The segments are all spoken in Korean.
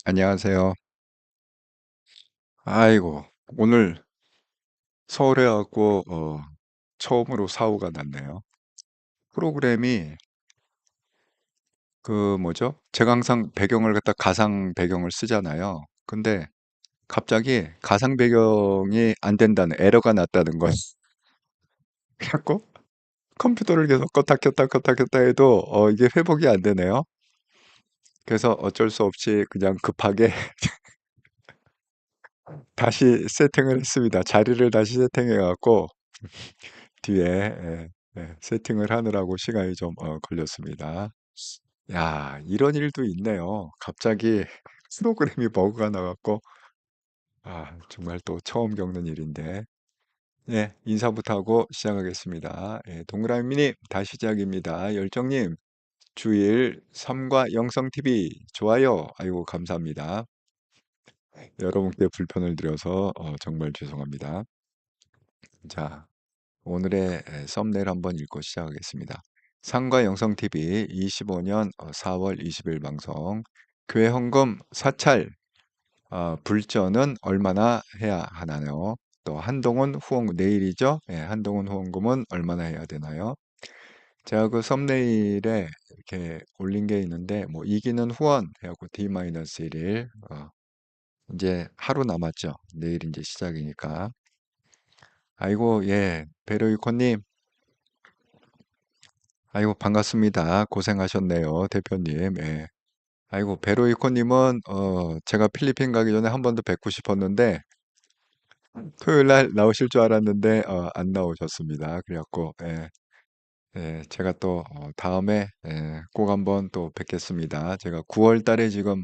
안녕하세요. 아이고, 오늘 서울에 왔고, 처음으로 사고가 났네요. 프로그램이 그 뭐죠? 제가 항상 배경을 갖다 가상 배경을 쓰잖아요. 근데 갑자기 가상 배경이 안 된다는 에러가 났다는 걸 그래갖고 컴퓨터를 계속 껐다 켰다 껐다 켰다 해도 이게 회복이 안 되네요. 그래서 어쩔 수 없이 그냥 급하게 다시 세팅을 했습니다. 자리를 다시 세팅해 갖고 뒤에 세팅을 하느라고 시간이 좀 걸렸습니다. 야, 이런 일도 있네요. 갑자기 프로그램이 버그가 나갖고 정말 또 처음 겪는 일인데. 네, 인사부터 하고 시작하겠습니다. 동그라미님 다시 시작입니다. 열정님 주일 삼과 영성TV 좋아요. 아이고 감사합니다. 여러분께 불편을 드려서 정말 죄송합니다. 자, 오늘의 썸네일 한번 읽고 시작하겠습니다. 상과 영성TV 25년 4월 20일 방송. 교회 헌금 사찰 불전은 얼마나 해야 하나요? 또 한동훈 후원금 내일이죠? 한동훈 후원금은 얼마나 해야 되나요? 제가 그 썸네일에 이렇게 올린 게 있는데 뭐 이기는 후원 해갖고 D-1일 이제 하루 남았죠. 내일 이제 시작이니까. 아이고 예 베로이코님 아이고 반갑습니다. 고생하셨네요, 대표님. 예. 아이고 베로이코님은 제가 필리핀 가기 전에 한 번 더 뵙고 싶었는데 토요일 날 나오실 줄 알았는데 안 나오셨습니다. 그래갖고 제가 또 다음에 꼭 한번 또 뵙겠습니다. 제가 9월 달에 지금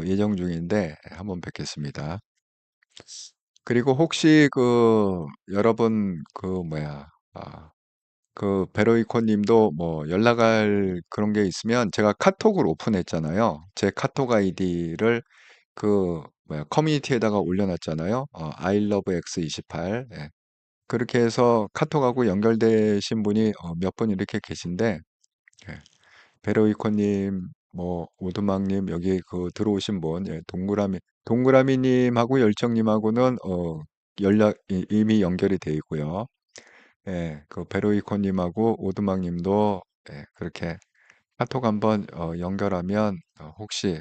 예정 중인데 한번 뵙겠습니다. 그리고 혹시 그 여러분 그 뭐야 그 베로이코 님도 뭐 연락할 그런 게 있으면 제가 카톡을 오픈했잖아요. 제 카톡 아이디를 그 뭐야 커뮤니티에다가 올려놨잖아요. I love X28. 예. 그렇게 해서 카톡하고 연결되신 분이 몇 분 이렇게 계신데 예. 베로이코님, 뭐 오두막님 여기 그 들어오신 분, 동그라미님하고 열정님하고는 연락 이미 연결이 돼 있고요. 그 베로이코님하고 오두막님도 그렇게 카톡 한번 연결하면 혹시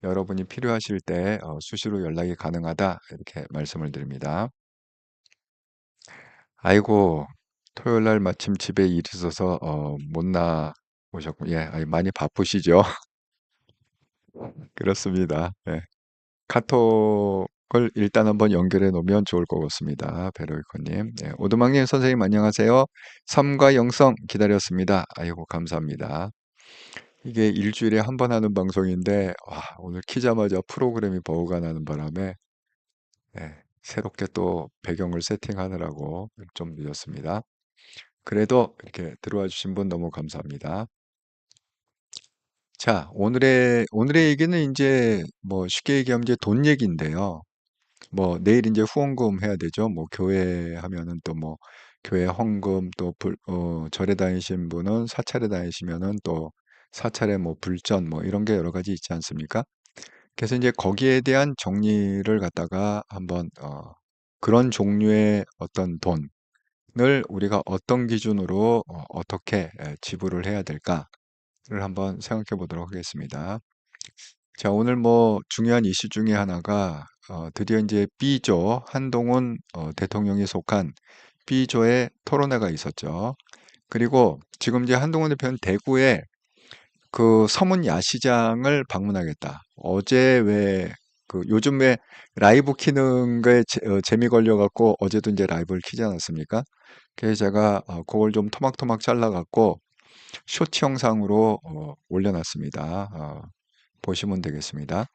여러분이 필요하실 때 수시로 연락이 가능하다 이렇게 말씀을 드립니다. 아이고 토요일 날 마침 집에 일 있어서 못 나오셨고 많이 바쁘시죠? 그렇습니다. 카톡을 일단 한번 연결해 놓으면 좋을 것 같습니다. 베로이코님. 오두막님 선생님 안녕하세요. 삼과 영성 기다렸습니다. 아이고 감사합니다. 이게 일주일에 한 번 하는 방송인데 오늘 키자마자 프로그램이 버그가 나는 바람에 새롭게 또 배경을 세팅하느라고 좀 늦었습니다. 그래도 이렇게 들어와 주신 분 너무 감사합니다. 자, 오늘의 얘기는 이제 뭐 쉽게 얘기하면 이제 돈 얘기인데요. 뭐 내일 이제 후원금 해야 되죠. 뭐 교회 하면은 또 뭐 교회 헌금 또 절에 다니신 분은 사찰에 다니시면은 또 사찰에 뭐 불전 뭐 이런 게 여러 가지 있지 않습니까? 그래서 이제 거기에 대한 정리를 갖다가 한번 그런 종류의 어떤 돈을 우리가 어떤 기준으로 어떻게 지불을 해야 될까를 한번 생각해 보도록 하겠습니다. 자, 오늘 뭐 중요한 이슈 중에 하나가 드디어 이제 B조 한동훈 대통령이 속한 B조의 토론회가 있었죠. 그리고 지금 이제 한동훈 대표는 대구에 그 서문 야시장을 방문하겠다. 어제 왜 그 요즘 에 라이브 키는 거에 재미 걸려갖고 어제도 이제 라이브를 키지 않았습니까? 그래서 제가 그걸 좀 토막토막 잘라갖고 쇼츠 영상으로 올려놨습니다. 보시면 되겠습니다.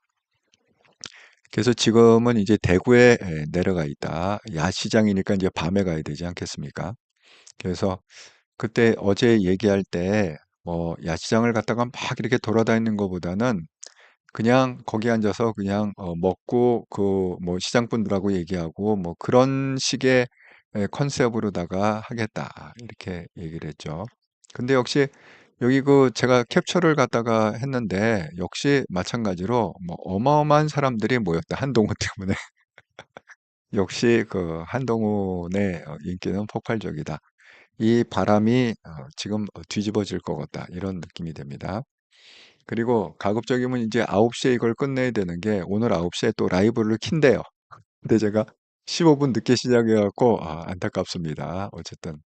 그래서 지금은 이제 대구에 내려가 있다. 야시장이니까 이제 밤에 가야 되지 않겠습니까? 그래서 그때 어제 얘기할 때 뭐 야시장을 갔다가 막 이렇게 돌아다니는 것보다는 그냥 거기 앉아서 그냥 먹고 그 뭐 시장분들하고 얘기하고 뭐 그런 식의 컨셉으로다가 하겠다. 이렇게 얘기를 했죠. 근데 역시 여기 그 제가 캡처를 갖다가 했는데 역시 마찬가지로 뭐 어마어마한 사람들이 모였다. 한동훈 때문에. 역시 그 한동훈의 인기는 폭발적이다. 이 바람이 지금 뒤집어질 것 같다. 이런 느낌이 됩니다. 그리고 가급적이면 이제 9시에 이걸 끝내야 되는 게 오늘 9시에 또 라이브를 킨대요. 근데 제가 15분 늦게 시작해 갖고 안타깝습니다. 어쨌든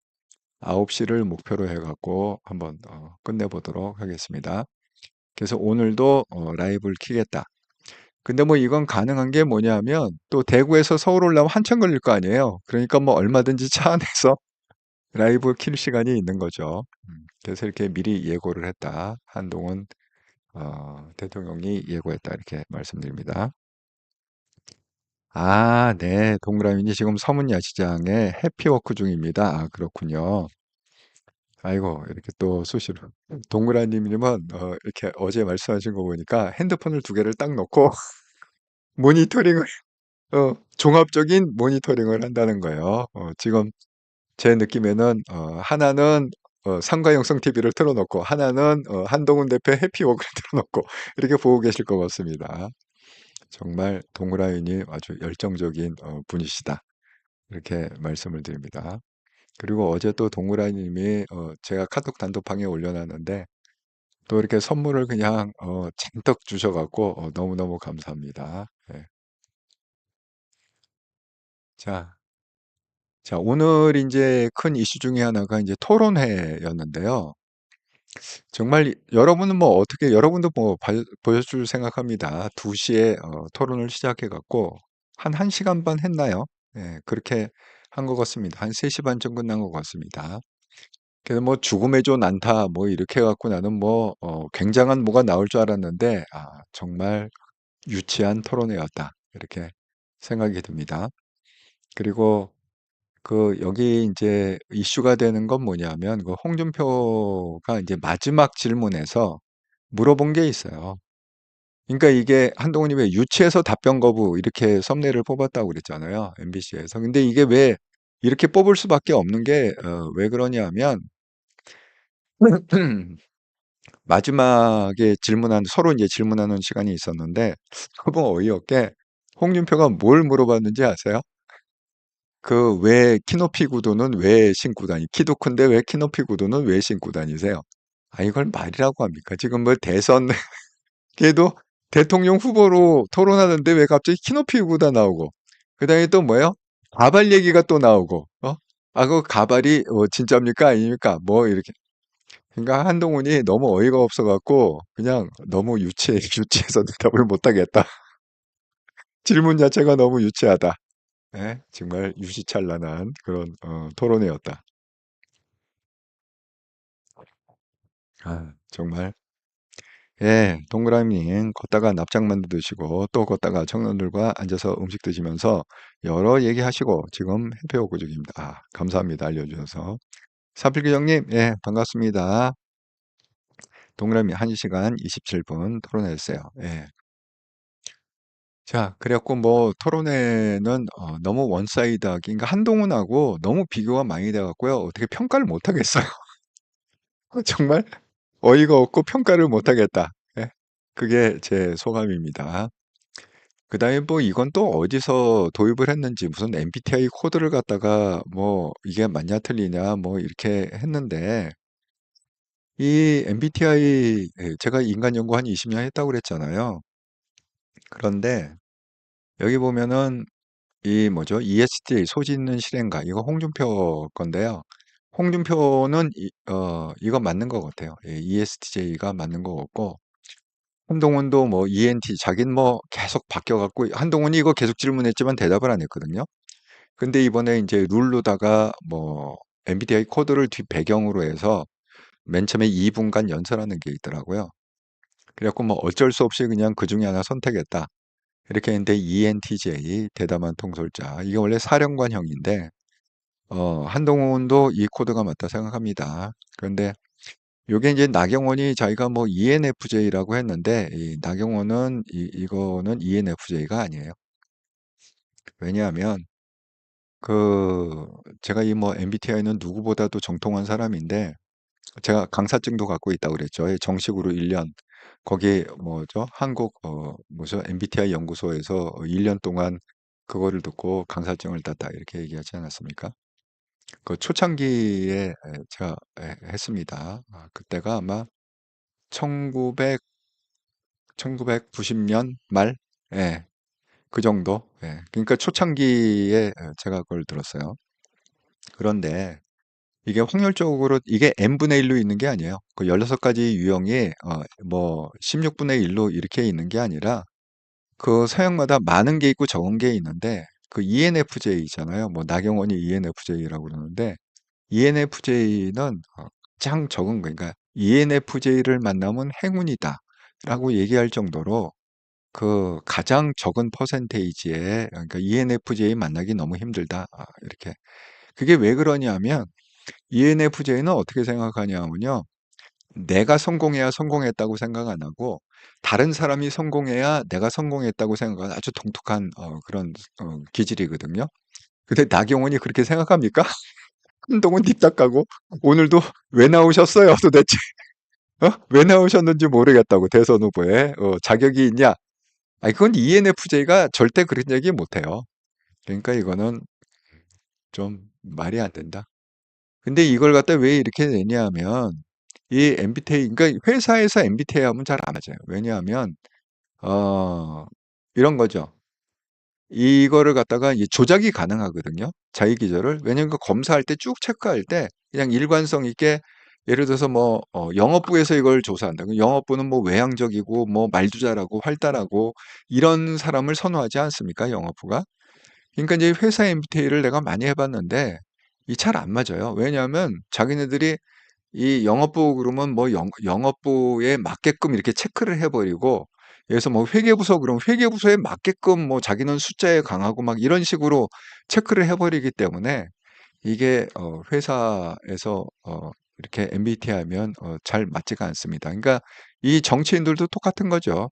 9시를 목표로 해 갖고 한번 끝내보도록 하겠습니다. 그래서 오늘도 라이브를 키겠다. 근데 뭐 이건 가능한 게 뭐냐면 또 대구에서 서울 올라오면 한참 걸릴 거 아니에요. 그러니까 뭐 얼마든지 차 안에서 라이브 킬 시간이 있는 거죠. 그래서 이렇게 미리 예고를 했다. 한동훈 대통령이 예고했다. 이렇게 말씀드립니다. 아, 네. 동그라미니 지금 서문야시장에 해피워크 중입니다. 아, 그렇군요. 아이고, 이렇게 또 수시로. 동그라미님은 이렇게 어제 말씀하신 거 보니까 핸드폰을 두 개를 딱 놓고 모니터링을, 종합적인 모니터링을 한다는 거예요. 지금 제 느낌에는 하나는 상가영성 TV를 틀어놓고 하나는 한동훈 대표 해피워크를 틀어놓고 이렇게 보고 계실 것 같습니다. 정말 동그라미님 아주 열정적인 분이시다. 이렇게 말씀을 드립니다. 그리고 어제 또 동그라님이 제가 카톡 단톡방에 올려놨는데 또 이렇게 선물을 그냥 잔뜩 주셔갖고 너무너무 감사합니다. 예. 자, 자, 오늘 이제 큰 이슈 중에 하나가 이제 토론회였는데요. 정말 여러분은 뭐 어떻게 여러분도 뭐 보여줄 생각합니다. 2시에 토론을 시작해갖고 한 1시간 반 했나요? 예, 그렇게 한 것 같습니다. 한 3시 반쯤 끝난 것 같습니다. 그래서 뭐 죽음의 조 난타 뭐 이렇게 해갖고 나는 뭐 굉장한 뭐가 나올 줄 알았는데 정말 유치한 토론회였다. 이렇게 생각이 듭니다. 그리고 그 여기 이제 이슈가 되는 건 뭐냐면 그 홍준표가 이제 마지막 질문에서 물어본 게 있어요. 그러니까 이게 한동훈이 왜 유치해서 답변 거부 이렇게 썸네일을 뽑았다고 그랬잖아요. MBC에서. 근데 이게 왜 이렇게 뽑을 수밖에 없는 게 왜 그러냐면 마지막에 서로 이제 질문하는 시간이 있었는데 너무 어이없게 홍준표가 뭘 물어봤는지 아세요? 그 왜 키높이 구두는 왜 신고 키도 큰데 왜 키높이 구두는 왜 신고 다니세요? 이걸 말이라고 합니까? 지금 뭐 대선 걔도 대통령 후보로 토론하는데 왜 갑자기 키높이 구다 나오고 그다음에 또 뭐예요? 가발 얘기가 또 나오고 그 가발이 진짜입니까 아닙니까? 뭐 이렇게 그러니까 한동훈이 너무 어이가 없어 갖고 그냥 너무 유치해서 대답을 못 하겠다. 질문 자체가 너무 유치하다. 예, 정말 유시찬란한 그런 토론회였다. 정말 예, 동그라미님 걷다가 납작만두 드시고 또 걷다가 청년들과 앉아서 음식 드시면서 여러 얘기하시고 지금 해피오고 중입니다. 감사합니다. 알려주셔서. 사필규정님, 예, 반갑습니다. 동그라미 1시간 27분 토론했어요. 예. 자, 그래갖고 뭐 토론회는 너무 원사이드하게, 그러니까 한동훈하고 너무 비교가 많이 돼갖고요. 어떻게 평가를 못 하겠어요. 정말 어이가 없고 평가를 못 하겠다. 예. 그게 제 소감입니다. 그다음에 뭐 이건 또 어디서 도입을 했는지 무슨 MBTI 코드를 갖다가 뭐 이게 맞냐 틀리냐 뭐 이렇게 했는데 이 MBTI 제가 인간 연구 한 20년 했다고 그랬잖아요. 그런데 여기 보면은 이 뭐죠? ESTJ 소질 있는 실행가 이거 홍준표 건데요. 홍준표는 이거 맞는 것 같아요. 예, ESTJ가 맞는 것 같고 한동훈도 뭐 ENT 자기는 뭐 계속 바뀌어 갖고 한동훈이 이거 계속 질문했지만 대답을 안 했거든요. 근데 이번에 이제 룰로다가 뭐 MBTI 코드를 뒷 배경으로 해서 맨 처음에 2분간 연설하는 게 있더라고요. 그래갖고 뭐 어쩔 수 없이 그냥 그 중에 하나 선택했다. 이렇게 했는데 ENTJ 대담한 통솔자 이게 원래 사령관형인데 한동훈도 이 코드가 맞다 생각합니다. 그런데 요게 이제 나경원이 자기가 뭐 ENFJ라고 했는데 이 나경원은 이거는 ENFJ가 아니에요. 왜냐하면 그 제가 이 뭐 MBTI는 누구보다도 정통한 사람인데 제가 강사증도 갖고 있다고 그랬죠. 예, 정식으로 1년. 거기 뭐죠? 한국 뭐죠? MBTI 연구소에서 1년 동안 그거를 듣고 강사증을 땄다 이렇게 얘기하지 않았습니까? 그 초창기에 제가 했습니다. 그때가 아마 1900 1990년 말? 예, 그 정도? 예. 그러니까 초창기에 제가 그걸 들었어요. 그런데 이게 확률적으로 이게 n분의 1로 있는 게 아니에요. 그 16가지 유형이 뭐 16분의 1로 이렇게 있는 게 아니라 그 서양마다 많은 게 있고 적은 게 있는데 그 ENFJ 있잖아요. 뭐 나경원이 ENFJ라고 그러는데 ENFJ는 가장 적은 거, 그러니까 ENFJ를 만나면 행운이다 라고 얘기할 정도로 그 가장 적은 퍼센테이지에 그러니까 ENFJ 만나기 너무 힘들다. 이렇게. 그게 왜 그러냐면 ENFJ는 어떻게 생각하냐면요. 내가 성공해야 성공했다고 생각 안 하고 다른 사람이 성공해야 내가 성공했다고 생각하는 아주 독특한 그런 기질이거든요. 근데 나경원이 그렇게 생각합니까? 한동훈 뒷담가고 오늘도 왜 나오셨어요 도대체? 왜 나오셨는지 모르겠다고 대선 후보에 자격이 있냐? 아니 그건 ENFJ가 절대 그런 얘기 못해요. 그러니까 이거는 좀 말이 안 된다. 근데 이걸 갖다 왜 이렇게 내냐면 이 MBTI 그러니까 회사에서 MBTI 하면 잘 안 맞아요. 왜냐하면 어 이런 거죠. 이거를 갖다가 이 조작이 가능하거든요. 자기 기조를. 왜냐면 그 검사할 때 쭉 체크할 때 그냥 일관성 있게 예를 들어서 뭐 영업부에서 이걸 조사한다. 그럼 영업부는 뭐 외향적이고 뭐 말도 잘하고 활달하고 이런 사람을 선호하지 않습니까? 영업부가. 그러니까 이제 회사 MBTI를 내가 많이 해봤는데 이 잘 안 맞아요. 왜냐하면 자기네들이 이 영업부 그러면 뭐 영업부에 맞게끔 이렇게 체크를 해버리고 여기서 뭐 회계부서 그러면 회계부서에 맞게끔 뭐 자기는 숫자에 강하고 막 이런 식으로 체크를 해버리기 때문에 이게 회사에서 이렇게 MBTI 하면 잘 맞지가 않습니다. 그러니까 이 정치인들도 똑같은 거죠.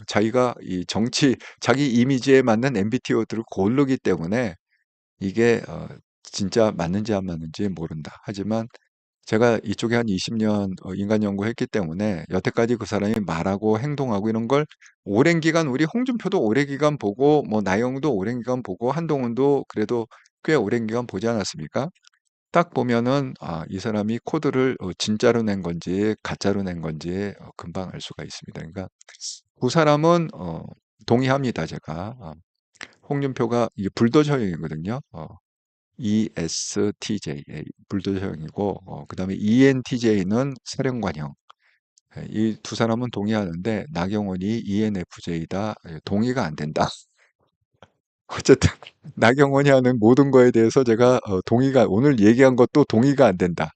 자기가 이 정치 자기 이미지에 맞는 MBTI들을 고르기 때문에 이게 진짜 맞는지 안 맞는지 모른다. 하지만 제가 이쪽에 한 20년 인간 연구했기 때문에 여태까지 그 사람이 말하고 행동하고 이런 걸 오랜 기간 우리 홍준표도 오랜 기간 보고 뭐 나영도 오랜 기간 보고 한동훈도 그래도 꽤 오랜 기간 보지 않았습니까? 딱 보면은 이 사람이 코드를 진짜로 낸 건지 가짜로 낸 건지 금방 알 수가 있습니다. 그러니까 그 사람은 동의합니다. 제가 홍준표가 이게 불도저형이거든요. ESTJ, 불도저형이고, 그 다음에 ENTJ는 사령관형. 이 두 사람은 동의하는데, 나경원이 ENFJ다. 동의가 안 된다. 어쨌든, 나경원이 하는 모든 거에 대해서 제가 오늘 얘기한 것도 동의가 안 된다.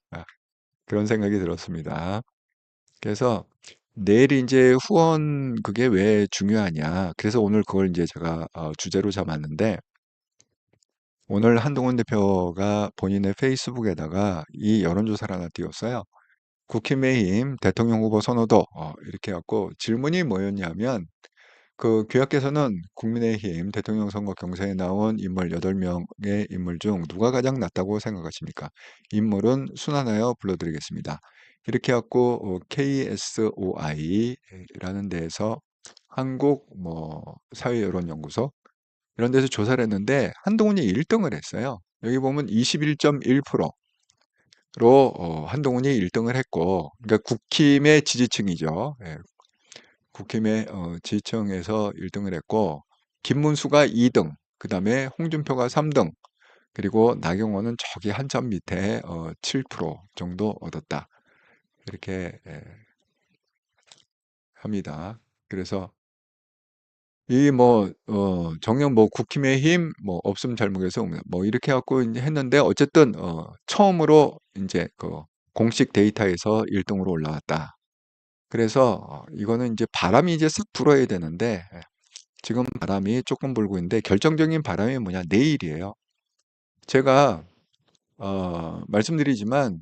그런 생각이 들었습니다. 그래서 내일 이제 후원 그게 왜 중요하냐. 그래서 오늘 그걸 이제 제가 주제로 잡았는데, 오늘 한동훈 대표가 본인의 페이스북에다가 이 여론조사를 하나 띄웠어요. 국힘의힘 대통령 후보 선호도 이렇게 해갖고 질문이 뭐였냐면 그 교약께서는 국민의힘 대통령 선거 경선에 나온 인물 8명의 인물 중 누가 가장 낫다고 생각하십니까? 인물은 순환하여 불러드리겠습니다. 이렇게 해갖고 KSOI라는 데에서 한국 뭐 사회여론연구소 이런 데서 조사를 했는데 한동훈이 1등을 했어요. 여기 보면 21.1%로 한동훈이 1등을 했고, 그러니까 국힘의 지지층이죠. 예, 국힘의 지지층에서 1등을 했고, 김문수가 2등, 그 다음에 홍준표가 3등, 그리고 나경원은 저기 한참 밑에 7% 정도 얻었다. 이렇게 합니다. 그래서 이 뭐 정녕 뭐 국힘의힘 뭐 없으면 잘 모르겠어 뭐 이렇게 갖고 이제 했는데 어쨌든 처음으로 인제 그 공식 데이터에서 1 등으로 올라왔다. 그래서 이거는 인제 바람이 이제 싹 불어야 되는데 지금 바람이 쪼끔 불고 있는데 결정적인 바람이 뭐냐 내일이에요. 제가 말씀드리지만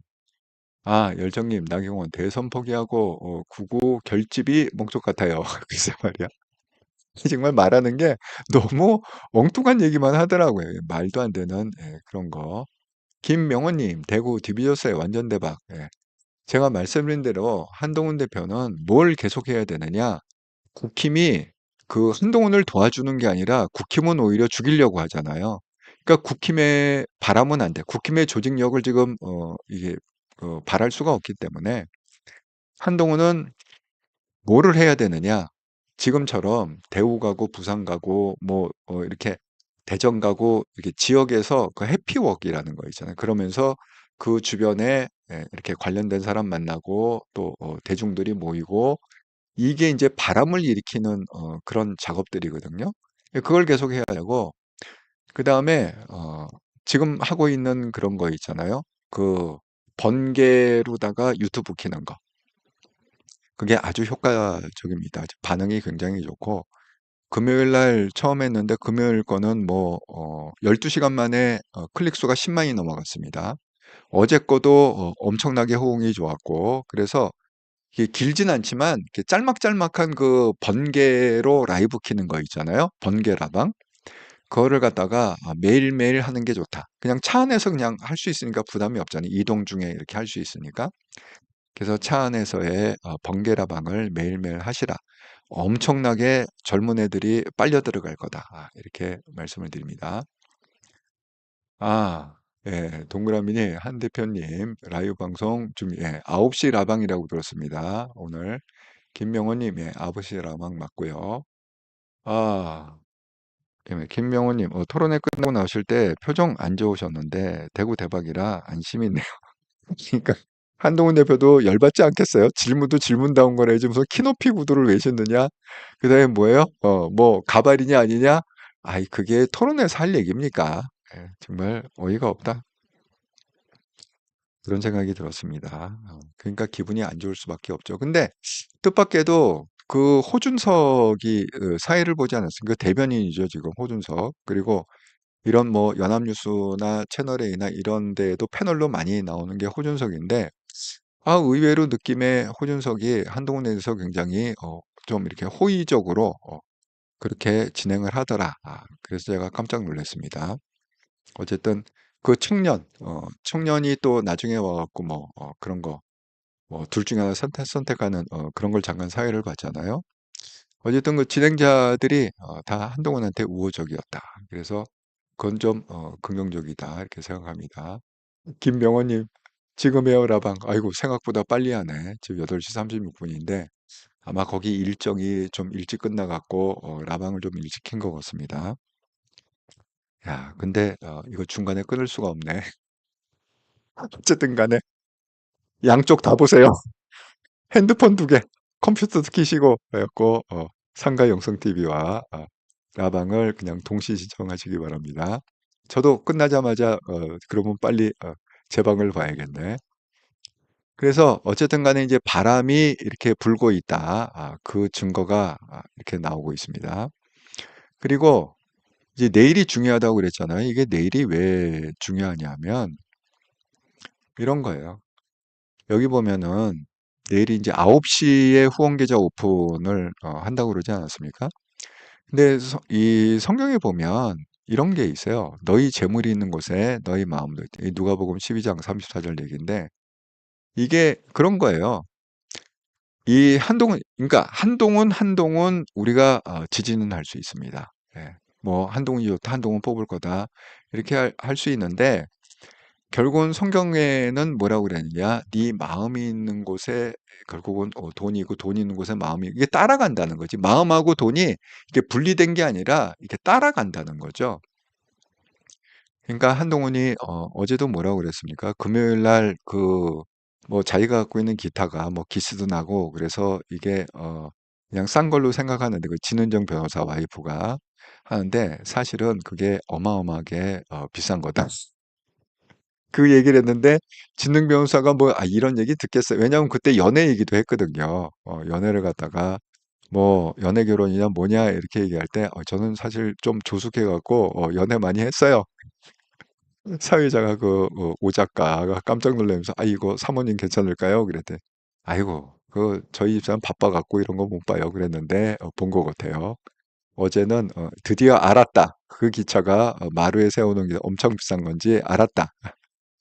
열정님 나경원 대선 포기하고 구구 결집이 목적 같아요. 글쎄 말이야. 정말 말하는 게 너무 엉뚱한 얘기만 하더라고요. 말도 안 되는 그런 거. 김명호님, 대구 디비졌어요. 완전 대박. 예. 제가 말씀드린 대로 한동훈 대표는 뭘 계속해야 되느냐? 국힘이 그 한동훈을 도와주는 게 아니라 국힘은 오히려 죽이려고 하잖아요. 그러니까 국힘의 바라면 안 돼. 국힘의 조직력을 지금 이게 바랄 수가 없기 때문에 한동훈은 뭐를 해야 되느냐? 지금처럼 대구 가고 부산 가고 뭐 이렇게 대전 가고 이렇게 지역에서 그 해피워크라는 거 있잖아요. 그러면서 그 주변에 이렇게 관련된 사람 만나고 또 대중들이 모이고 이게 이제 바람을 일으키는 그런 작업들이거든요. 그걸 계속 해야 되고 그다음에 지금 하고 있는 그런 거 있잖아요. 그 번개로다가 유튜브 키는 거. 그게 아주 효과적입니다. 반응이 굉장히 좋고 금요일 날 처음 했는데 금요일 거는 뭐 12시간 만에 클릭 수가 10만이 넘어갔습니다. 어제 거도 엄청나게 호응이 좋았고 그래서 이게 길진 않지만 이렇게 짤막짤막한 그 번개로 라이브 키는 거 있잖아요. 번개라방. 그거를 갖다가 매일매일 하는 게 좋다. 그냥 차 안에서 그냥 할 수 있으니까 부담이 없잖아요. 이동 중에 이렇게 할 수 있으니까. 그래서 차 안에서의 번개라방을 매일매일 하시라. 엄청나게 젊은 애들이 빨려 들어갈 거다. 이렇게 말씀을 드립니다. 아, 예, 동그라미니 한 대표님 라이브 방송 좀 9시 라방이라고 들었습니다. 오늘 김명호님 9시 라방 맞고요. 아, 김명호님 토론회 끝나고 나오실 때 표정 안 좋으셨는데 대구 대박이라 안심이네요. 그러니까 한동훈 대표도 열받지 않겠어요? 질문도 질문다운 거래. 지금 무슨 키높이 구두를 왜 신느냐? 그다음에 뭐예요? 뭐 가발이냐 아니냐? 아이 그게 토론에서 할 얘기입니까? 정말 어이가 없다. 그런 생각이 들었습니다. 그러니까 기분이 안 좋을 수밖에 없죠. 근데 뜻밖에도 그 호준석이 사회를 보지 않았습니까? 그 대변인이죠, 지금 호준석. 그리고 이런 뭐 연합뉴스나 채널A나 이런 데에도 패널로 많이 나오는 게 호준석인데 의외로 느낌에 호준석이 한동훈에 대해서 굉장히 좀 이렇게 호의적으로 그렇게 진행을 하더라. 그래서 제가 깜짝 놀랐습니다. 어쨌든 그 청년이 또 나중에 와갖고 뭐 그런 거 뭐 둘 중에 하나 선택하는 그런 걸 잠깐 사회를 봤잖아요. 어쨌든 그 진행자들이 다 한동훈한테 우호적이었다. 그래서 그건 좀 긍정적이다 이렇게 생각합니다. 김명호님 지금 에어라방 아이고 생각보다 빨리 하네. 지금 8시 36분인데 아마 거기 일정이 좀 일찍 끝나갖고 라방을 좀 일찍 킨 것 같습니다. 야, 근데 이거 중간에 끊을 수가 없네. 어쨌든 간에 양쪽 다 보세요. 핸드폰 두 개, 컴퓨터도 키시고 그래갖고 상가 영성 TV와 라방을 그냥 동시 시청하시기 바랍니다. 저도 끝나자마자 그러면 빨리 제 방을 봐야겠네. 그래서 어쨌든 간에 이제 바람이 이렇게 불고 있다. 그 증거가 이렇게 나오고 있습니다. 그리고 이제 내일이 중요하다고 그랬잖아요. 이게 내일이 왜 중요하냐면 이런 거예요. 여기 보면은 내일이 이제 9시에 후원 계좌 오픈을 한다고 그러지 않았습니까? 근데 이 성경에 보면 이런 게 있어요. 너희 재물이 있는 곳에 너희 마음도 있다. 이 누가복음 12장 34절 얘기인데 이게 그런 거예요. 이 그러니까 한동훈 우리가 지지는 할 수 있습니다. 예. 뭐 한동훈이 좋다, 한동훈 뽑을 거다 이렇게 할 수 있는데 결국은 성경에는 뭐라고 그랬느냐? 네 마음이 있는 곳에 결국은 돈이 있고 돈이 있는 곳에 마음이 이게 따라간다는 거지. 마음하고 돈이 이게 분리된 게 아니라 이렇게 따라간다는 거죠. 그러니까 한동훈이 어제도 뭐라고 그랬습니까? 금요일 날 뭐 자기가 갖고 있는 기타가 뭐 기스도 나고 그래서 이게 그냥 싼 걸로 생각하는데 그 진은정 변호사 와이프가 하는데 사실은 그게 어마어마하게 비싼 거다. 그 얘기를 했는데 진능 변호사가 뭐 이런 얘기 듣겠어요. 왜냐하면 그때 연애 얘기도 했거든요. 연애를 갖다가 뭐 연애 결혼이냐 뭐냐 이렇게 얘기할 때 저는 사실 좀 조숙해 갖고 연애 많이 했어요. 사회자가 오 작가가 깜짝 놀라면서 이거 사모님 괜찮을까요? 그랬더니 아이고 저희 집사람 바빠 갖고 이런 거 못 봐요. 그랬는데 본 것 같아요. 어제는 드디어 알았다. 그 기차가 마루에 세우는 게 엄청 비싼 건지 알았다.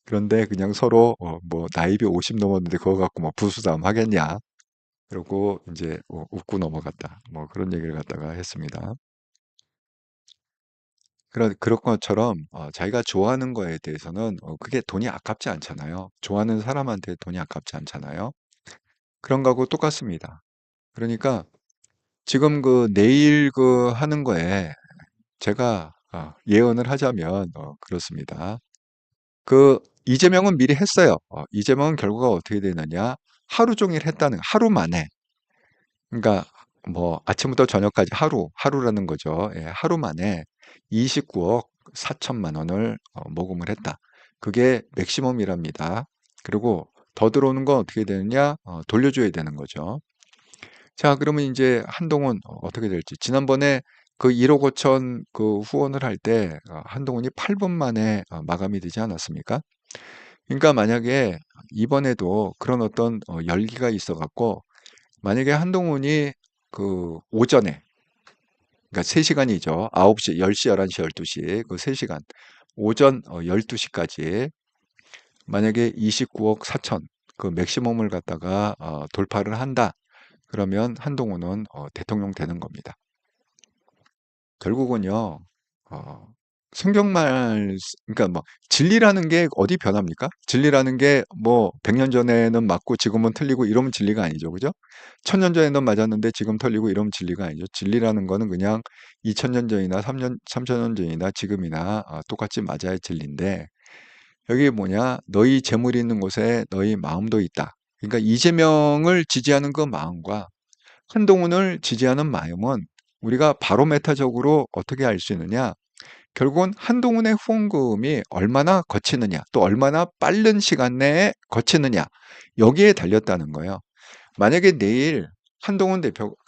그런데 그냥 서로 뭐 나이비 50 넘었는데 그거 갖고 뭐 부수싸움 하겠냐? 그러고 이제 웃고 넘어갔다. 뭐 그런 얘기를 갖다가 했습니다. 그런 것처럼 자기가 좋아하는 거에 대해서는 그게 돈이 아깝지 않잖아요. 좋아하는 사람한테 돈이 아깝지 않잖아요. 그런 거하고 똑같습니다. 그러니까 지금 그 내일 그 하는 거에 제가 예언을 하자면 그렇습니다. 그 이재명은 미리 했어요. 이재명은 결과가 어떻게 되느냐? 하루 종일 했다는 하루 만에 그러니까 뭐 아침부터 저녁까지 하루라는 거죠. 예, 하루 만에 29억 4천만 원을 모금을 했다. 그게 맥시멈이랍니다. 그리고 더 들어오는 건 어떻게 되느냐? 돌려줘야 되는 거죠. 자, 그러면 이제 한동훈 어떻게 될지. 지난번에 그 1억 5천 그 후원을 할 때 한동훈이 8분 만에 마감이 되지 않았습니까? 그러니까 만약에 이번에도 그런 어떤 열기가 있어 갖고 만약에 한동훈이 그 오전에 그러니까 3시간이죠. 9시, 10시, 11시, 12시 그 3시간 오전 12시까지 만약에 29억 4천 그 맥시멈을 갖다가 돌파를 한다. 그러면 한동훈은 대통령 되는 겁니다. 결국은요, 어, 성경말, 그러니까 뭐, 진리라는 게 어디 변합니까? 진리라는 게 뭐, 100년 전에는 맞고 지금은 틀리고 이러면 진리가 아니죠. 그죠? 1000년 전에는 맞았는데 지금 틀리고 이러면 진리가 아니죠. 진리라는 거는 그냥 2000년 전이나 3000년 전이나 지금이나 똑같이 맞아야 진리인데, 여기 뭐냐? 너희 재물이 있는 곳에 너희 마음도 있다. 그러니까 이재명을 지지하는 그 마음과 한동훈을 지지하는 마음은 우리가 바로메타적으로 어떻게 알 수 있느냐? 결국은 한동훈의 후원금이 얼마나 거치느냐, 또 얼마나 빠른 시간 내에 거치느냐, 여기에 달렸다는 거예요. 만약에 내일 한동훈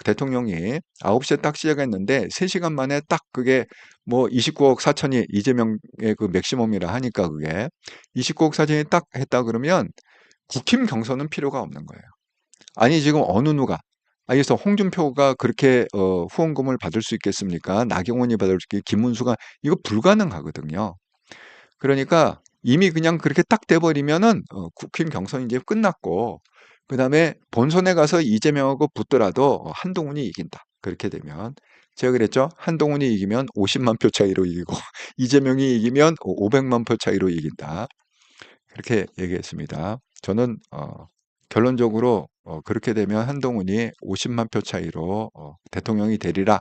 대통령이 9시에 딱 시작했는데 3시간 만에 딱 그게 뭐 29억 4천이 이재명의 그 맥시멈이라 하니까 그게 29억 4천이 딱 했다 그러면 국힘 경선은 필요가 없는 거예요. 아니 지금 어느 누가 그래서 홍준표가 그렇게 후원금을 받을 수 있겠습니까? 나경원이 받을 수 있겠 김문수가 이거 불가능하거든요. 그러니까 이미 그냥 그렇게 딱 돼버리면은 국힘 경선이 이제 끝났고 그다음에 본선에 가서 이재명하고 붙더라도 한동훈이 이긴다. 그렇게 되면 제가 그랬죠. 한동훈이 이기면 50만 표 차이로 이기고 이재명이 이기면 500만 표 차이로 이긴다. 그렇게 얘기했습니다. 저는 결론적으로 그렇게 되면 한동훈이 50만 표 차이로 대통령이 되리라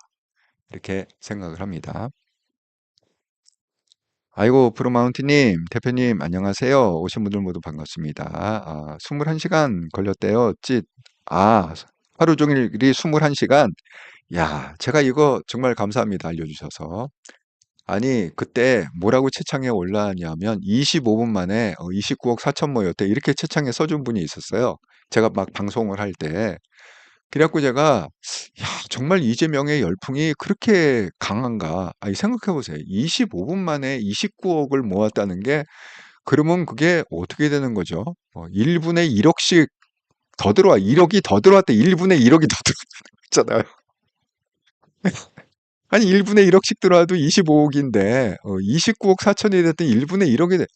이렇게 생각을 합니다. 아이고 프로마운티님 대표님 안녕하세요. 오신 분들 모두 반갑습니다. 21시간 걸렸대요. 하루 종일이 21시간. 야, 제가 이거 정말 감사합니다. 알려주셔서. 아니, 그때 뭐라고 채창에 올라왔냐면 25분 만에 29억 4천 모였대. 이렇게 채창에 써준 분이 있었어요. 제가 막 방송을 할 때. 그래갖고 제가, 야, 정말 이재명의 열풍이 그렇게 강한가? 아니, 생각해보세요. 25분 만에 29억을 모았다는 게, 그러면 그게 어떻게 되는 거죠? 1분에 1억씩 더 들어와. 1억이 더 들어왔대. 1분에 1억이 더 들어왔잖아요. 아니 1분에 1억씩 들어와도 25억인데 29억 4천이 됐더니 1분에 1억이 돼.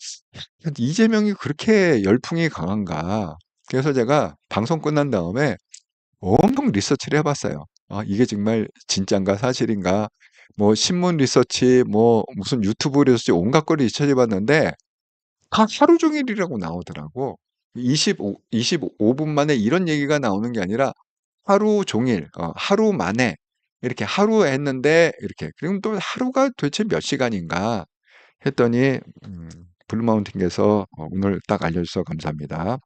이재명이 그렇게 열풍이 강한가? 그래서 제가 방송 끝난 다음에 엄청 리서치를 해봤어요. 이게 정말 진짠가 사실인가? 뭐 신문 리서치, 뭐 무슨 유튜브 리서치 온갖 걸 리서치해봤는데 다 하루 종일이라고 나오더라고. 25분 만에 이런 얘기가 나오는 게 아니라 하루 종일, 하루 만에 이렇게 하루 했는데 이렇게 그럼 또 하루가 도대체 몇 시간인가 했더니 블루마운틴께서 오늘 딱 알려주셔서 감사합니다.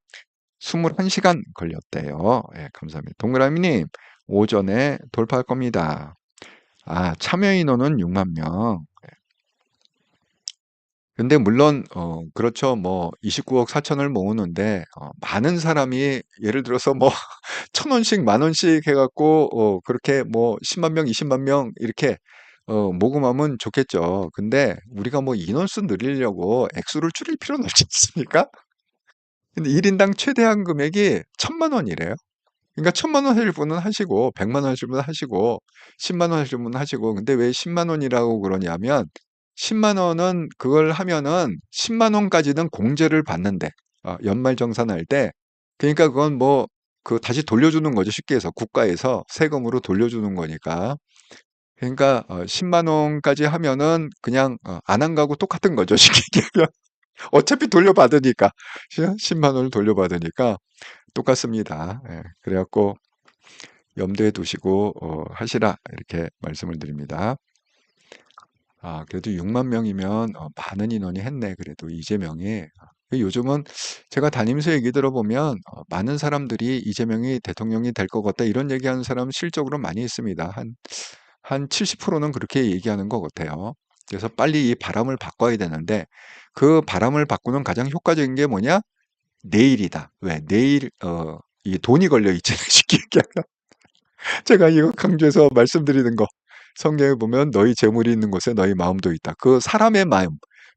21시간 걸렸대요. 예, 감사합니다. 동그라미님 오전에 돌파할 겁니다. 참여 인원은 6만 명. 근데 물론 그렇죠. 뭐 29억 4천을 모으는데 많은 사람이 예를 들어서 뭐 1,000원씩 만 원씩 해 갖고 그렇게 뭐 10만 명, 20만 명 이렇게 모금하면 좋겠죠. 근데 우리가 뭐 인원수 늘리려고 액수를 줄일 필요는 없지 않습니까? 근데 1인당 최대한 금액이 1,000만 원이래요. 그러니까 1,000만 원 하실 분은 하시고 100만 원 하실 분은 하시고 10만 원 하실 분은 하시고 근데 왜 10만 원이라고 그러냐면 10만 원은 그걸 하면은 10만 원까지는 공제를 받는데 연말정산할 때 그러니까 그건 뭐 그 다시 돌려주는 거죠. 쉽게 해서 국가에서 세금으로 돌려주는 거니까. 그러니까 10만 원까지 하면은 그냥 안 한 거하고 똑같은 거죠. 쉽게 얘기하면. 어차피 돌려받으니까. 10만 원을 돌려받으니까 똑같습니다. 예. 그래 갖고 염두에 두시고 하시라 이렇게 말씀을 드립니다. 그래도 6만 명이면 많은 인원이 했네. 그래도 이재명이. 요즘은 제가 다니면서 얘기 들어보면 많은 사람들이 이재명이 대통령이 될 것 같다 이런 얘기하는 사람 실적으로 많이 있습니다. 한 70%는 그렇게 얘기하는 것 같아요. 그래서 빨리 이 바람을 바꿔야 되는데 그 바람을 바꾸는 가장 효과적인 게 뭐냐? 내일이다. 왜? 내일 이 돈이 걸려 있잖아요. 쉽게 얘기하면. 제가 이거 강조해서 말씀드리는 거. 성경에 보면 너희 재물이 있는 곳에 너희 마음도 있다. 그 사람의 마음,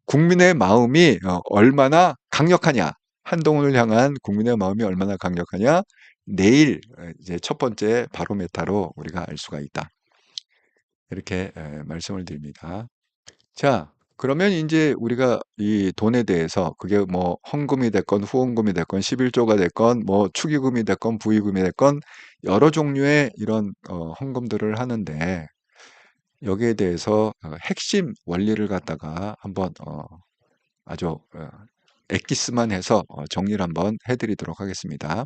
국민의 마음이 얼마나 강력하냐. 한동훈을 향한 국민의 마음이 얼마나 강력하냐. 내일 이제 첫 번째 바로메타로 우리가 알 수가 있다. 이렇게 말씀을 드립니다. 자, 그러면 이제 우리가 이 돈에 대해서 그게 뭐 헌금이 됐건 후원금이 됐건 11조가 됐건 뭐 축의금이 됐건 부의금이 됐건 여러 종류의 이런 헌금들을 하는데 여기에 대해서 핵심 원리를 갖다가 한번 아주 엑기스만 해서 정리를 한번 해드리도록 하겠습니다.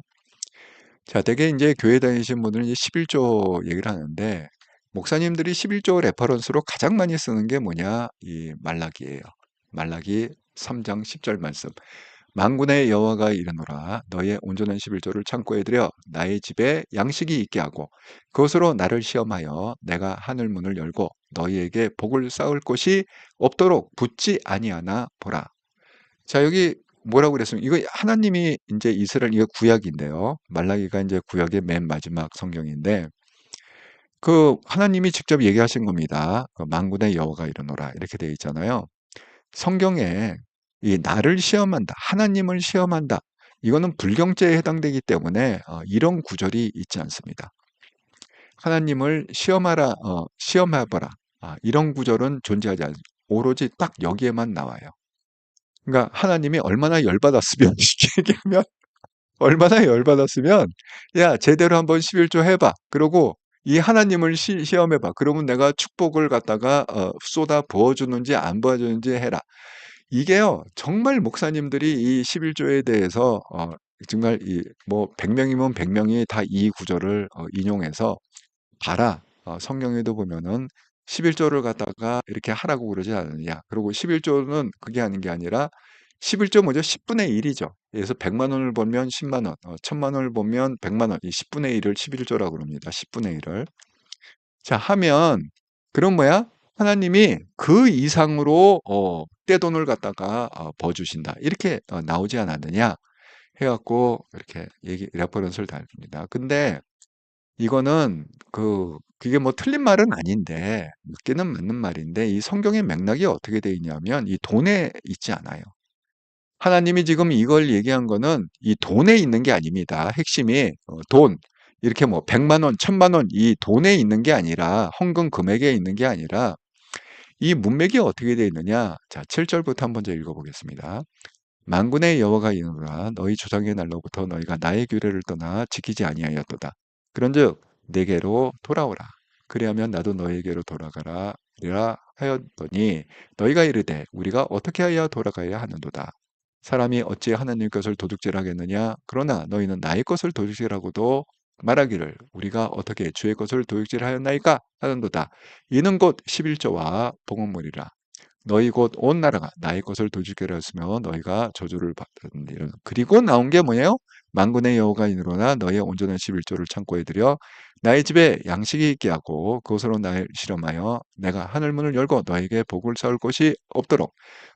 자, 대개 이제 교회 다니신 분들은 이제 11조 얘기를 하는데 목사님들이 11조 레퍼런스로 가장 많이 쓰는 게 뭐냐? 이 말라기예요. 말라기 3장 10절 말씀. 만군의 여호와가 이르노라 너의 온전한 11조를 창고에 들여 나의 집에 양식이 있게 하고 그것으로 나를 시험하여 내가 하늘 문을 열고 너희에게 복을 쌓을 곳이 없도록 붙지 아니하나 보라. 자, 여기 뭐라고 그랬으면 이거 하나님이 이제 이스라엘 이거 구약인데요. 말라기가 이제 구약의 맨 마지막 성경인데 그 하나님이 직접 얘기하신 겁니다. 그 만군의 여호와가 이르노라 이렇게 되어 있잖아요. 성경에 이 나를 시험한다, 하나님을 시험한다. 이거는 불경죄에 해당되기 때문에 이런 구절이 있지 않습니다. 하나님을 시험하라, 시험해봐라. 이런 구절은 존재하지 않습니다. 오로지 딱 여기에만 나와요. 그러니까 하나님이 얼마나 열받았으면 쉽게 얘기하면 얼마나 열받았으면 야 제대로 한번 11조 해봐. 그러고 이 하나님을 시험해봐. 그러면 내가 축복을 갖다가 쏟아 부어주는지 안 부어주는지 해라. 이게요 정말 목사님들이 이 11조에 대해서 정말 뭐 100명이면 100명이 다 이 구절을 인용해서 봐라. 성경에도 보면은 11조를 갖다가 이렇게 하라고 그러지 않느냐. 그리고 11조는 그게 아닌 게 아니라 11조 뭐죠? 10분의 1이죠. 그래서 100만 원을 벌면 10만 원, 1000만 원을 벌면 100만 원, 이 10분의 1을 11조라고 그럽니다. 10분의 1을. 자, 하면 그럼 뭐야? 하나님이 그 이상으로 떼돈을 갖다가 버주신다. 이렇게 나오지 않았느냐? 해갖고 이렇게 레퍼런스를 달립니다. 근데 이거는 그게 뭐 틀린 말은 아닌데 맞기는 맞는 말인데 이 성경의 맥락이 어떻게 돼 있냐면 이 돈에 있지 않아요. 하나님이 지금 이걸 얘기한 거는 이 돈에 있는 게 아닙니다. 핵심이 돈 이렇게 뭐 100만 원, 1000만 원 이 돈에 있는 게 아니라 헌금 금액에 있는 게 아니라 이 문맥이 어떻게 되어 있느냐? 자, 7절부터 한번 저 읽어보겠습니다. 만군의 여호와가 이르노라 너희 조상의 날로부터 너희가 나의 규례를 떠나 지키지 아니하였도다. 그런즉 내게로 돌아오라. 그리하면 나도 너희에게로 돌아가라 이라 하였더니 너희가 이르되 우리가 어떻게 하여 돌아가야 하는도다. 사람이 어찌 하나님 것을 도둑질하겠느냐? 그러나 너희는 나의 것을 도둑질하고도 말하기를 우리가 어떻게 주의 것을 도둑질하였나이까 하는도다. 이는 곧 11조와 봉헌물이라. 너희 곧 온 나라가 나의 것을 도둑질하 했으며 너희가 저주를 받은 일은 그리고 나온 게 뭐예요? 만군의 여호가 이르노라 너희의 온전한 11조를 창고에 들여 나의 집에 양식이 있게 하고 그것으로 나를 실험하여 내가 하늘 문을 열고 너에게 복을 쌓을 곳이 없도록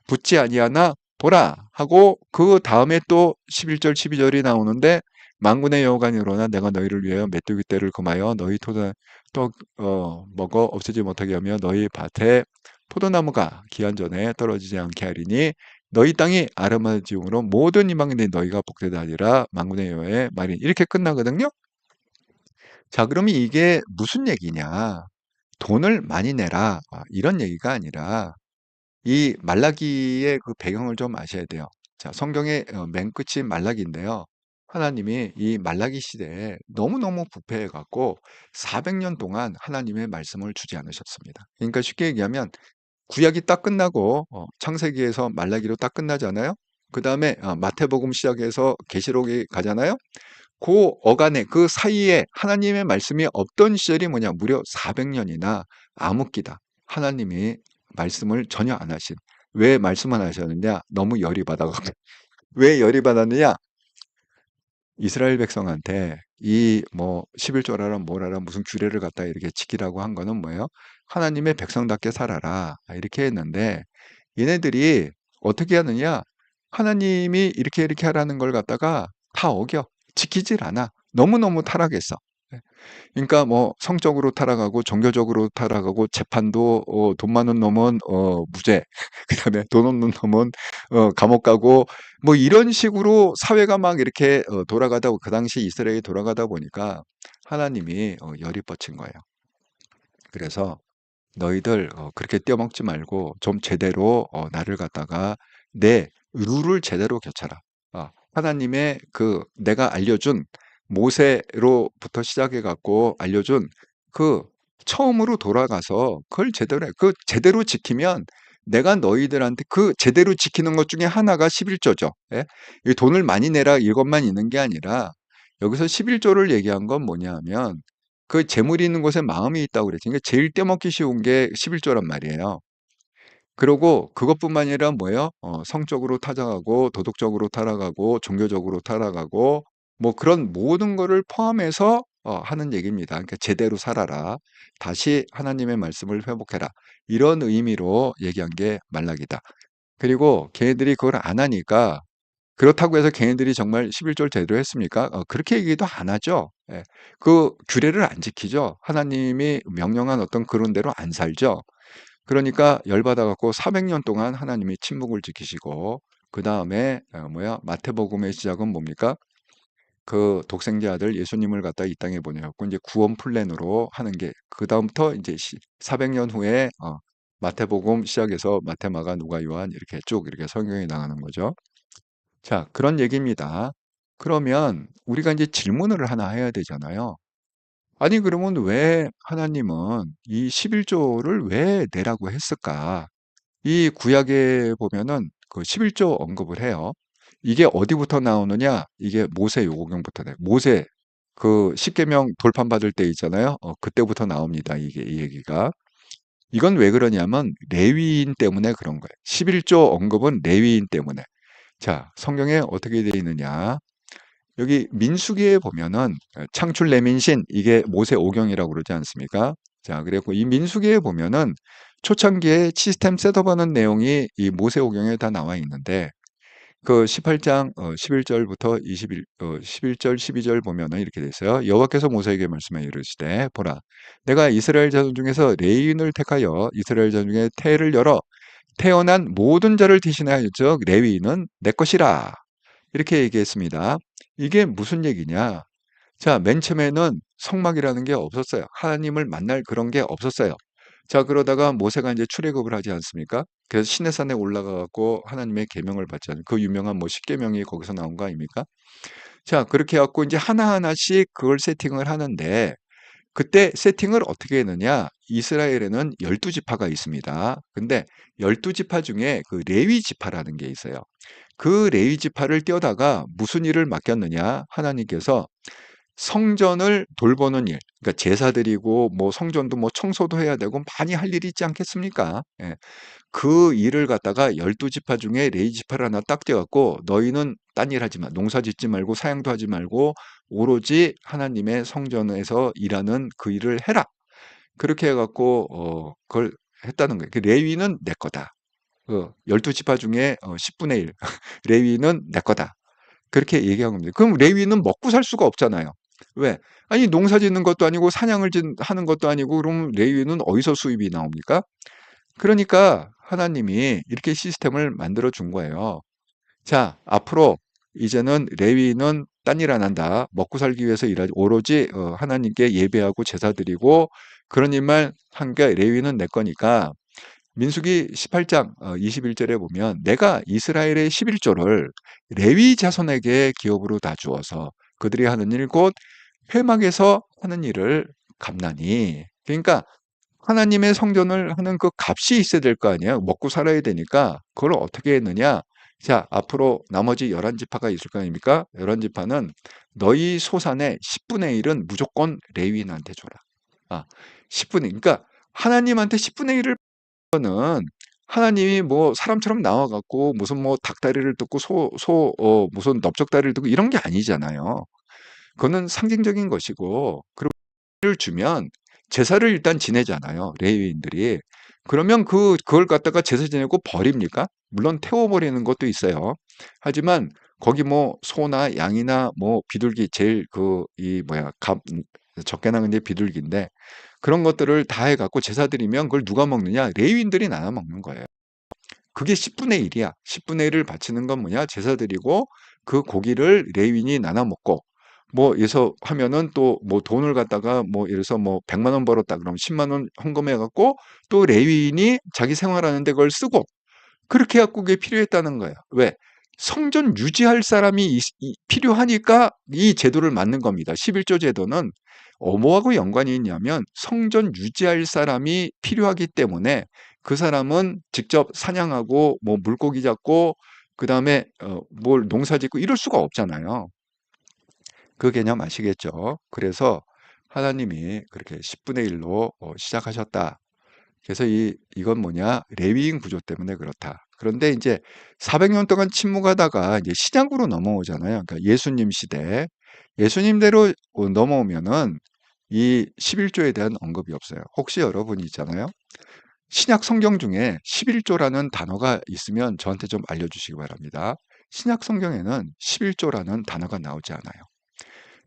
붙지 아니하나 보라 하고 그 다음에 또 11절 12절이 나오는데 만군의 여호가 이르노라 내가 너희를 위하여 메뚜기 떼를 금하여 너희 토다 또 먹어 없애지 못하게 하며 너희 밭에 포도나무가 기한 전에 떨어지지 않게 하리니 너희 땅이 아름다움으로 모든 이방인들이 너희가 복되다 하리라 만군의 여호와의 말이 이렇게 끝나거든요. 자, 그러면 이게 무슨 얘기냐? 돈을 많이 내라 이런 얘기가 아니라 이 말라기의 그 배경을 좀 아셔야 돼요. 자, 성경의 맨 끝이 말라기인데요. 하나님이 이 말라기 시대에 너무너무 부패해 갖고 400년 동안 하나님의 말씀을 주지 않으셨습니다. 그러니까 쉽게 얘기하면 구약이 딱 끝나고 창세기에서 말라기로 딱 끝나잖아요. 그다음에 마태복음 시작해서 계시록이 가잖아요. 그 어간에 그 사이에 하나님의 말씀이 없던 시절이 뭐냐? 무려 400년이나 암흑기다. 하나님이 말씀을 전혀 안 하신. 왜 말씀 안 하셨느냐? 너무 열이 받아가지고. 왜 열이 받았느냐? 이스라엘 백성한테 이 뭐 11조라라 뭐라라 무슨 규례를 갖다 이렇게 지키라고 한 거는 뭐예요? 하나님의 백성답게 살아라. 이렇게 했는데 얘네들이 어떻게 하느냐? 하나님이 이렇게 이렇게 하라는 걸 갖다가 다 어겨. 지키질 않아. 너무너무 타락했어. 그러니까 뭐 성적으로 타락하고 종교적으로 타락하고 재판도 돈 많은 놈은 무죄, 그다음에 돈 없는 놈은 감옥 가고 뭐 이런 식으로 사회가 막 이렇게 돌아가다 그 당시 이스라엘이 돌아가다 보니까 하나님이 열이 뻗친 거예요. 그래서 너희들 그렇게 떼어먹지 말고 좀 제대로 나를 갖다가 내 룰을 제대로 갖춰라. 하나님의 그 내가 알려준 모세로부터 시작해 갖고 알려준 그 처음으로 돌아가서 그걸 제대로 해. 그 제대로 지키면 내가 너희들한테 그 제대로 지키는 것 중에 하나가 11조죠. 예? 이 돈을 많이 내라 이것만 있는 게 아니라 여기서 11조를 얘기한 건 뭐냐 하면 그 재물이 있는 곳에 마음이 있다고 그랬지. 그러니까 제일 떼먹기 쉬운 게 11조란 말이에요. 그리고 그것뿐만 아니라 뭐예요? 성적으로 타락하고 도덕적으로 타락하고 종교적으로 타락하고 뭐 그런 모든 거를 포함해서 하는 얘기입니다. 그러니까 제대로 살아라. 다시 하나님의 말씀을 회복해라. 이런 의미로 얘기한 게 말락이다. 그리고 걔네들이 그걸 안 하니까 그렇다고 해서 걔네들이 정말 11조를 제대로 했습니까? 그렇게 얘기도 안 하죠. 예. 그 규례를 안 지키죠. 하나님이 명령한 어떤 그런 대로 안 살죠. 그러니까 열받아 갖고 400년 동안 하나님이 침묵을 지키시고 그다음에 뭐야? 마태복음의 시작은 뭡니까? 그 독생자 아들 예수님을 갖다 이 땅에 보내셨고 이제 구원 플랜으로 하는 게 그다음부터 이제 400년 후에 마태복음 시작해서 마태, 마가, 누가, 요한 이렇게 쭉 이렇게 성경이 나가는 거죠. 자, 그런 얘기입니다. 그러면 우리가 이제 질문을 하나 해야 되잖아요. 아니, 그러면 왜 하나님은 이 11조를 왜 내라고 했을까? 이 구약에 보면은 그 11조 언급을 해요. 이게 어디부터 나오느냐? 이게 모세 요구경부터 돼. 모세 그 십계명 돌판받을 때 있잖아요. 그때부터 나옵니다. 이게 이 얘기가. 이건 왜 그러냐면 레위인 때문에 그런 거예요. 11조 언급은 레위인 때문에. 자, 성경에 어떻게 되어 있느냐? 여기 민수기에 보면은 창출 레민신 이게 모세 오경이라고 그러지 않습니까? 자, 그래고 이 민수기에 보면은 초창기에 시스템 셋업하는 내용이 이 모세 오경에 다 나와 있는데 그 18장 11절부터 11절 12절 보면은 이렇게 돼 있어요. 여호와께서 모세에게 말씀해 이르시되 보라 내가 이스라엘 자손 중에서 레위인을 택하여 이스라엘 자손 중에 태를 열어 태어난 모든 자를 대신하여 즉 레위인은 내 것이라. 이렇게 얘기했습니다. 이게 무슨 얘기냐? 자, 맨 처음에는 성막이라는 게 없었어요. 하나님을 만날 그런 게 없었어요. 자, 그러다가 모세가 이제 출애굽을 하지 않습니까? 그래서 시내산에 올라가 갖고 하나님의 계명을 받잖아요. 그 유명한 뭐 십계명이 거기서 나온 거 아닙니까? 자, 그렇게 해 갖고 이제 하나하나씩 그걸 세팅을 하는데 그때 세팅을 어떻게 했느냐? 이스라엘에는 12지파가 있습니다. 근데 12지파 중에 그 레위 지파라는 게 있어요. 그 레위 지파를 떼어다가 무슨 일을 맡겼느냐? 하나님께서 성전을 돌보는 일, 그러니까 제사 드리고 뭐 성전도 뭐 청소도 해야 되고 많이 할 일이 있지 않겠습니까? 예. 그 일을 갖다가 12지파 중에 레위 지파를 하나 딱 떼어갖고 너희는 딴 일 하지 마. 농사 짓지 말고 사양도 하지 말고 오로지 하나님의 성전에서 일하는 그 일을 해라. 그렇게 해갖고 그걸 했다는 거예요. 그 레위는 내 거다. 그 12지파 중에 10분의 1 레위는 내 거다. 그렇게 얘기한 겁니다. 그럼 레위는 먹고 살 수가 없잖아요. 왜? 아니 농사 짓는 것도 아니고 사냥을 하는 것도 아니고 그럼 레위는 어디서 수입이 나옵니까? 그러니까 하나님이 이렇게 시스템을 만들어 준 거예요. 자, 앞으로 이제는 레위는 딴 일 안 한다. 먹고 살기 위해서 일하지. 오로지 하나님께 예배하고 제사 드리고 그런 일만 한 게 레위는 내 거니까 민수기 18장 21절에 보면 내가 이스라엘의 11조를 레위 자손에게 기업으로 다 주어서 그들이 하는 일 곧 회막에서 하는 일을 갚나니. 그러니까 하나님의 성전을 하는 그 값이 있어야 될 거 아니에요. 먹고 살아야 되니까 그걸 어떻게 했느냐. 자, 앞으로 나머지 11지파가 있을 거 아닙니까? 11지파는 너희 소산의 10분의 1은 무조건 레위인한테 줘라. 10분의 1. 그러니까 하나님한테 10분의 1을 는 하나님이 뭐 사람처럼 나와갖고 무슨 뭐 닭다리를 뜯고 무슨 넓적다리를 뜯고 이런 게 아니잖아요. 그거는 상징적인 것이고, 그리고 를 주면 제사를 일단 지내잖아요. 레위인들이. 그러면 그걸 갖다가 제사 지내고 버립니까? 물론 태워버리는 것도 있어요. 하지만 거기 뭐 소나 양이나 뭐 비둘기 제일 적게 나는 게 비둘기인데 그런 것들을 다 해갖고 제사 드리면 그걸 누가 먹느냐? 레위인들이 나눠 먹는 거예요. 그게 10분의 1이야. 10분의 1을 바치는 건 뭐냐? 제사 드리고 그 고기를 레위인이 나눠 먹고 뭐 예서 하면은 또 뭐 돈을 갖다가 뭐 예를 들어서 뭐 100만 원 벌었다 그러면 10만 원 헌금해 갖고 또 레위인이 자기 생활하는데 그걸 쓰고 그렇게 갖고 그게 필요했다는 거예요. 왜? 성전 유지할 사람이 필요하니까 이 제도를 만든 겁니다. 11조 제도는 뭐하고 연관이 있냐면 성전 유지할 사람이 필요하기 때문에 그 사람은 직접 사냥하고 뭐 물고기 잡고 그다음에 뭘 농사 짓고 이럴 수가 없잖아요. 그 개념 아시겠죠? 그래서 하나님이 그렇게 10분의 1로 시작하셨다. 그래서 이건 뭐냐? 레위인 구조 때문에 그렇다. 그런데 이제 400년 동안 침묵하다가 이제 신약으로 넘어오잖아요. 그러니까 예수님 시대. 예수님대로 넘어오면은 이 11조에 대한 언급이 없어요. 혹시 여러분이 있잖아요. 신약 성경 중에 11조라는 단어가 있으면 저한테 좀 알려주시기 바랍니다. 신약 성경에는 11조라는 단어가 나오지 않아요.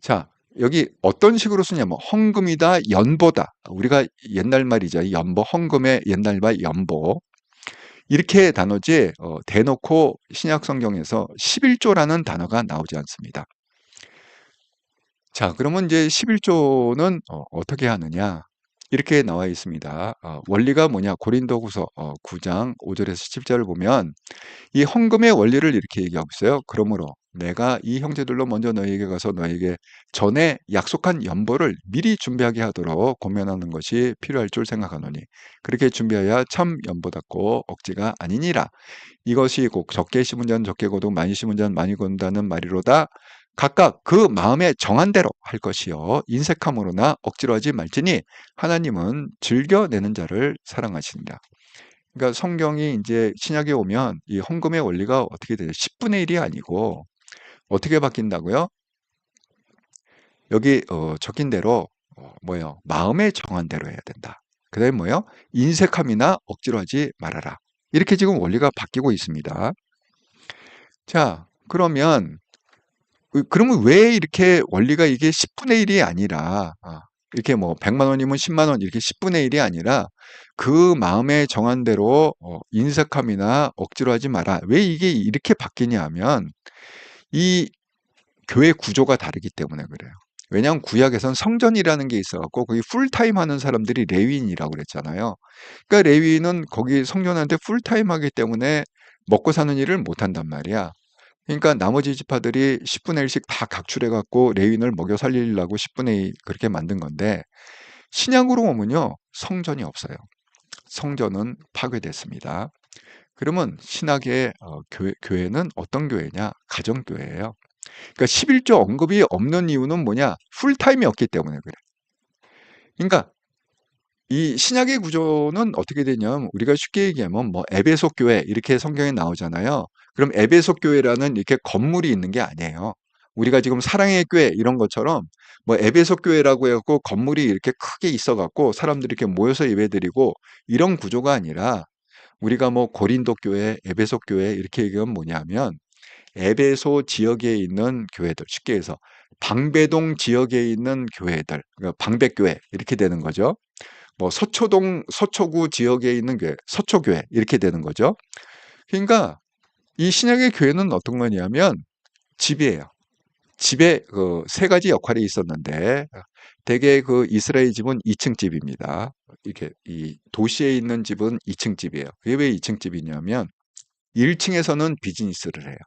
자, 여기 어떤 식으로 쓰냐면 헌금이다, 연보다. 우리가 옛날 말이죠. 연보, 헌금의 옛날 말 연보. 이렇게 단어지 대놓고 신약 성경에서 11조라는 단어가 나오지 않습니다. 자, 그러면 이제 11조는 어떻게 하느냐? 이렇게 나와 있습니다. 원리가 뭐냐? 고린도후서 9장 5절에서 7절을 보면 이 헌금의 원리를 이렇게 얘기하고 있어요. 그러므로 내가 이 형제들로 먼저 너희에게 가서 너희에게 전에 약속한 연보를 미리 준비하게 하도록 고면하는 것이 필요할 줄 생각하노니 그렇게 준비하여 참 연보답고 억지가 아니니라. 이것이 곧 적게 심은 자는 적게 거두고 많이 심은 자는 많이 거둔다는 말이로다. 각각 그 마음에 정한 대로 할 것이요 인색함으로나 억지로 하지 말지니 하나님은 즐겨내는 자를 사랑하신다. 그러니까 성경이 이제 신약에 오면 이 헌금의 원리가 어떻게 돼요? 10분의 1이 아니고 어떻게 바뀐다고요? 여기 적힌 대로 뭐예요? 마음에 정한 대로 해야 된다. 그다음에 뭐예요? 인색함이나 억지로 하지 말아라. 이렇게 지금 원리가 바뀌고 있습니다. 자, 그러면 왜 이렇게 원리가 이게 10분의 1이 아니라 이렇게 뭐 100만 원이면 10만 원 이렇게 10분의 1이 아니라 그 마음에 정한 대로 인색함이나 억지로 하지 마라. 왜 이게 이렇게 바뀌냐 하면 이 교회 구조가 다르기 때문에 그래요. 왜냐하면 구약에선 성전이라는 게 있어갖고 거기 풀타임 하는 사람들이 레위인이라고 그랬잖아요. 그러니까 레위인은 거기 성전한테 풀타임 하기 때문에 먹고 사는 일을 못 한단 말이야. 그러니까 나머지 지파들이 10분의 1씩 다 각출해갖고 레위인을 먹여 살리려고 10분의 1 그렇게 만든 건데 신약으로 오면요. 성전이 없어요. 성전은 파괴됐습니다. 그러면 신약의 교회는 어떤 교회냐? 가정교회예요. 그러니까 11조 언급이 없는 이유는 뭐냐? 풀타임이 없기 때문에 그래. 그러니까 이 신약의 구조는 어떻게 되냐면 우리가 쉽게 얘기하면 뭐 에베소 교회 이렇게 성경에 나오잖아요. 그럼 에베소 교회라는 이렇게 건물이 있는 게 아니에요. 우리가 지금 사랑의 교회 이런 것처럼 뭐 에베소 교회라고 해갖고 건물이 이렇게 크게 있어갖고 사람들이 이렇게 모여서 예배드리고 이런 구조가 아니라 우리가 뭐 고린도 교회, 에베소 교회 이렇게 얘기하면 뭐냐면 에베소 지역에 있는 교회들 쉽게 해서 방배동 지역에 있는 교회들 그러니까 방배교회 이렇게 되는 거죠. 뭐 서초구 지역에 있는 교회, 서초교회 이렇게 되는 거죠. 그러니까 이 신약의 교회는 어떤 거냐면 집이에요. 집에 그 세 가지 역할이 있었는데 대개 그 이스라엘 집은 2층 집입니다. 이렇게 이 도시에 있는 집은 2층 집이에요. 그게 왜 2층 집이냐면 1층에서는 비즈니스를 해요.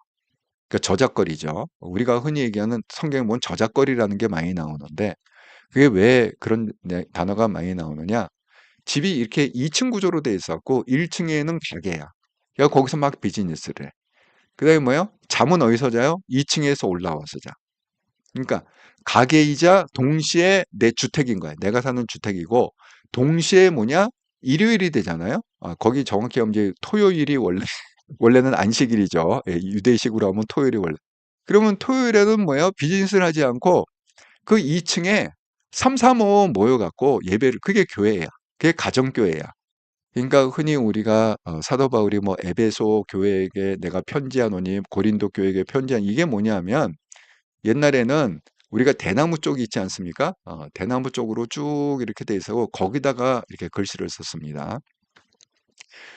그러니까 저작거리죠. 우리가 흔히 얘기하는 성경에 보면 저작거리라는 게 많이 나오는데 그게 왜 그런 단어가 많이 나오느냐? 집이 이렇게 2층 구조로 돼 있었고 1층에는 가게야. 그러니까 거기서 막 비즈니스를 해. 그다음에 뭐예요? 잠은 어디서 자요? 2층에서 올라와서 자. 그러니까 가게이자 동시에 내 주택인 거야. 내가 사는 주택이고 동시에 뭐냐? 일요일이 되잖아요. 거기 정확히 하면 이제 토요일이 원래는 안식일이죠. 예, 유대식으로 하면 토요일이 원래. 그러면 토요일에는 뭐예요? 비즈니스를 하지 않고 그 2층에 3, 4, 5 모여갖고 예배를, 그게 교회야. 그게 가정교회야. 그러니까 흔히 우리가 사도 바울이 뭐 에베소 교회에게 내가 편지하노니 고린도 교회에게 편지한 이게 뭐냐면 옛날에는 우리가 대나무 쪽이 있지 않습니까? 대나무 쪽으로 쭉 이렇게 돼 있어 거기다가 이렇게 글씨를 썼습니다.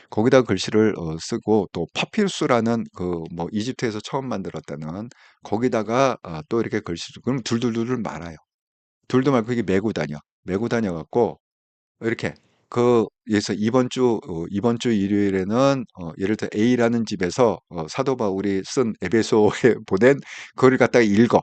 거기다 글씨를 쓰고 또 파피루스라는 그 뭐 이집트에서 처음 만들었다는 거기다가 또 이렇게 글씨를 그럼 둘둘둘 말아요. 둘도 말고 이게 메고 다녀 갖고 이렇게 그래서 이번 주 일요일에는 예를 들어 A라는 집에서 사도 바울이 쓴 에베소에 보낸 그걸 갖다가 읽고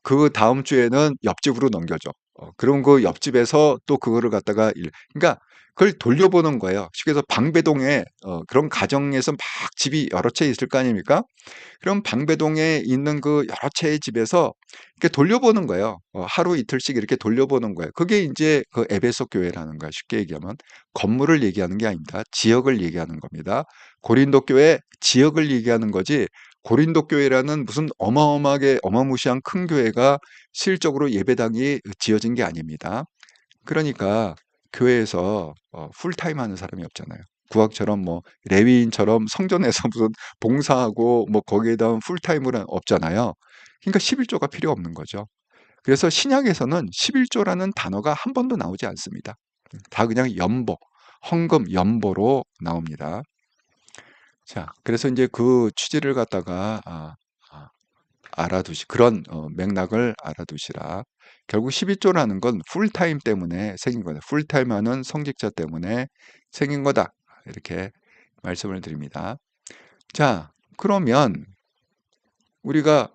그 다음 주에는 옆집으로 넘겨줘. 그럼 그 옆집에서 또 그거를 갖다가 그러니까 그걸 돌려보는 거예요. 쉽게 해서 방배동에 그런 가정에서 막 집이 여러 채 있을 거 아닙니까? 그럼 방배동에 있는 그 여러 채의 집에서 이렇게 돌려보는 거예요. 하루 이틀씩 이렇게 돌려보는 거예요. 그게 이제 그 에베소 교회라는 거예요. 쉽게 얘기하면 건물을 얘기하는 게 아닙니다. 지역을 얘기하는 겁니다. 고린도 교회 지역을 얘기하는 거지. 고린도 교회라는 무슨 어마어마하게 어마무시한 큰 교회가 실적으로 예배당이 지어진 게 아닙니다. 그러니까 교회에서 풀타임 하는 사람이 없잖아요. 구약처럼 뭐 레위인처럼 성전에서 무슨 봉사하고 뭐 거기에다 풀타임은 없잖아요. 그러니까 11조가 필요 없는 거죠. 그래서 신약에서는 11조라는 단어가 한 번도 나오지 않습니다. 다 그냥 헌금, 연보로 나옵니다. 자, 그래서 이제 그 취지를 갖다가 아, 그런 맥락을 알아두시라. 결국 12조라는 건 풀타임 때문에 생긴 거다. 풀타임 하는 성직자 때문에 생긴 거다. 이렇게 말씀을 드립니다. 자, 우리가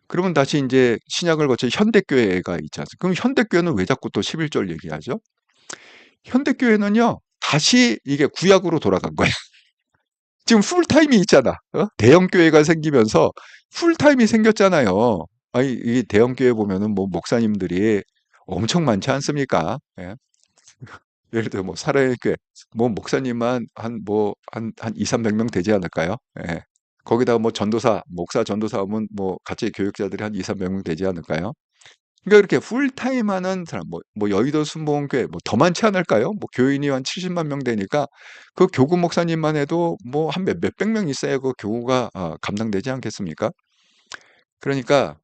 그러면 다시 이제 신약을 거쳐 현대교회가 있지 않습니까? 그럼 현대교회는 왜 자꾸 또 11조를 얘기하죠? 현대교회는요, 다시 이게 구약으로 돌아간 거예요. 지금 풀타임이 있잖아. 대형 교회가 생기면서 풀타임이 생겼잖아요. 아니, 이 대형 교회 보면은 뭐 목사님들이 엄청 많지 않습니까? 예? 예를 들어 뭐 사랑의 교회 뭐 목사님만 한 2, 300명 되지 않을까요? 예. 거기다가 뭐 목사 전도사 하면 뭐 같이 교육자들이 한 2, 300명 되지 않을까요? 그러니까 이렇게 풀타임 하는 사람, 뭐 여의도 순복음교회 뭐 더 많지 않을까요? 뭐 교인이 한 70만 명 되니까 그 교구 목사님만 해도 뭐 한 몇백 명 있어야 그 교구가 감당되지 않겠습니까? 그러니까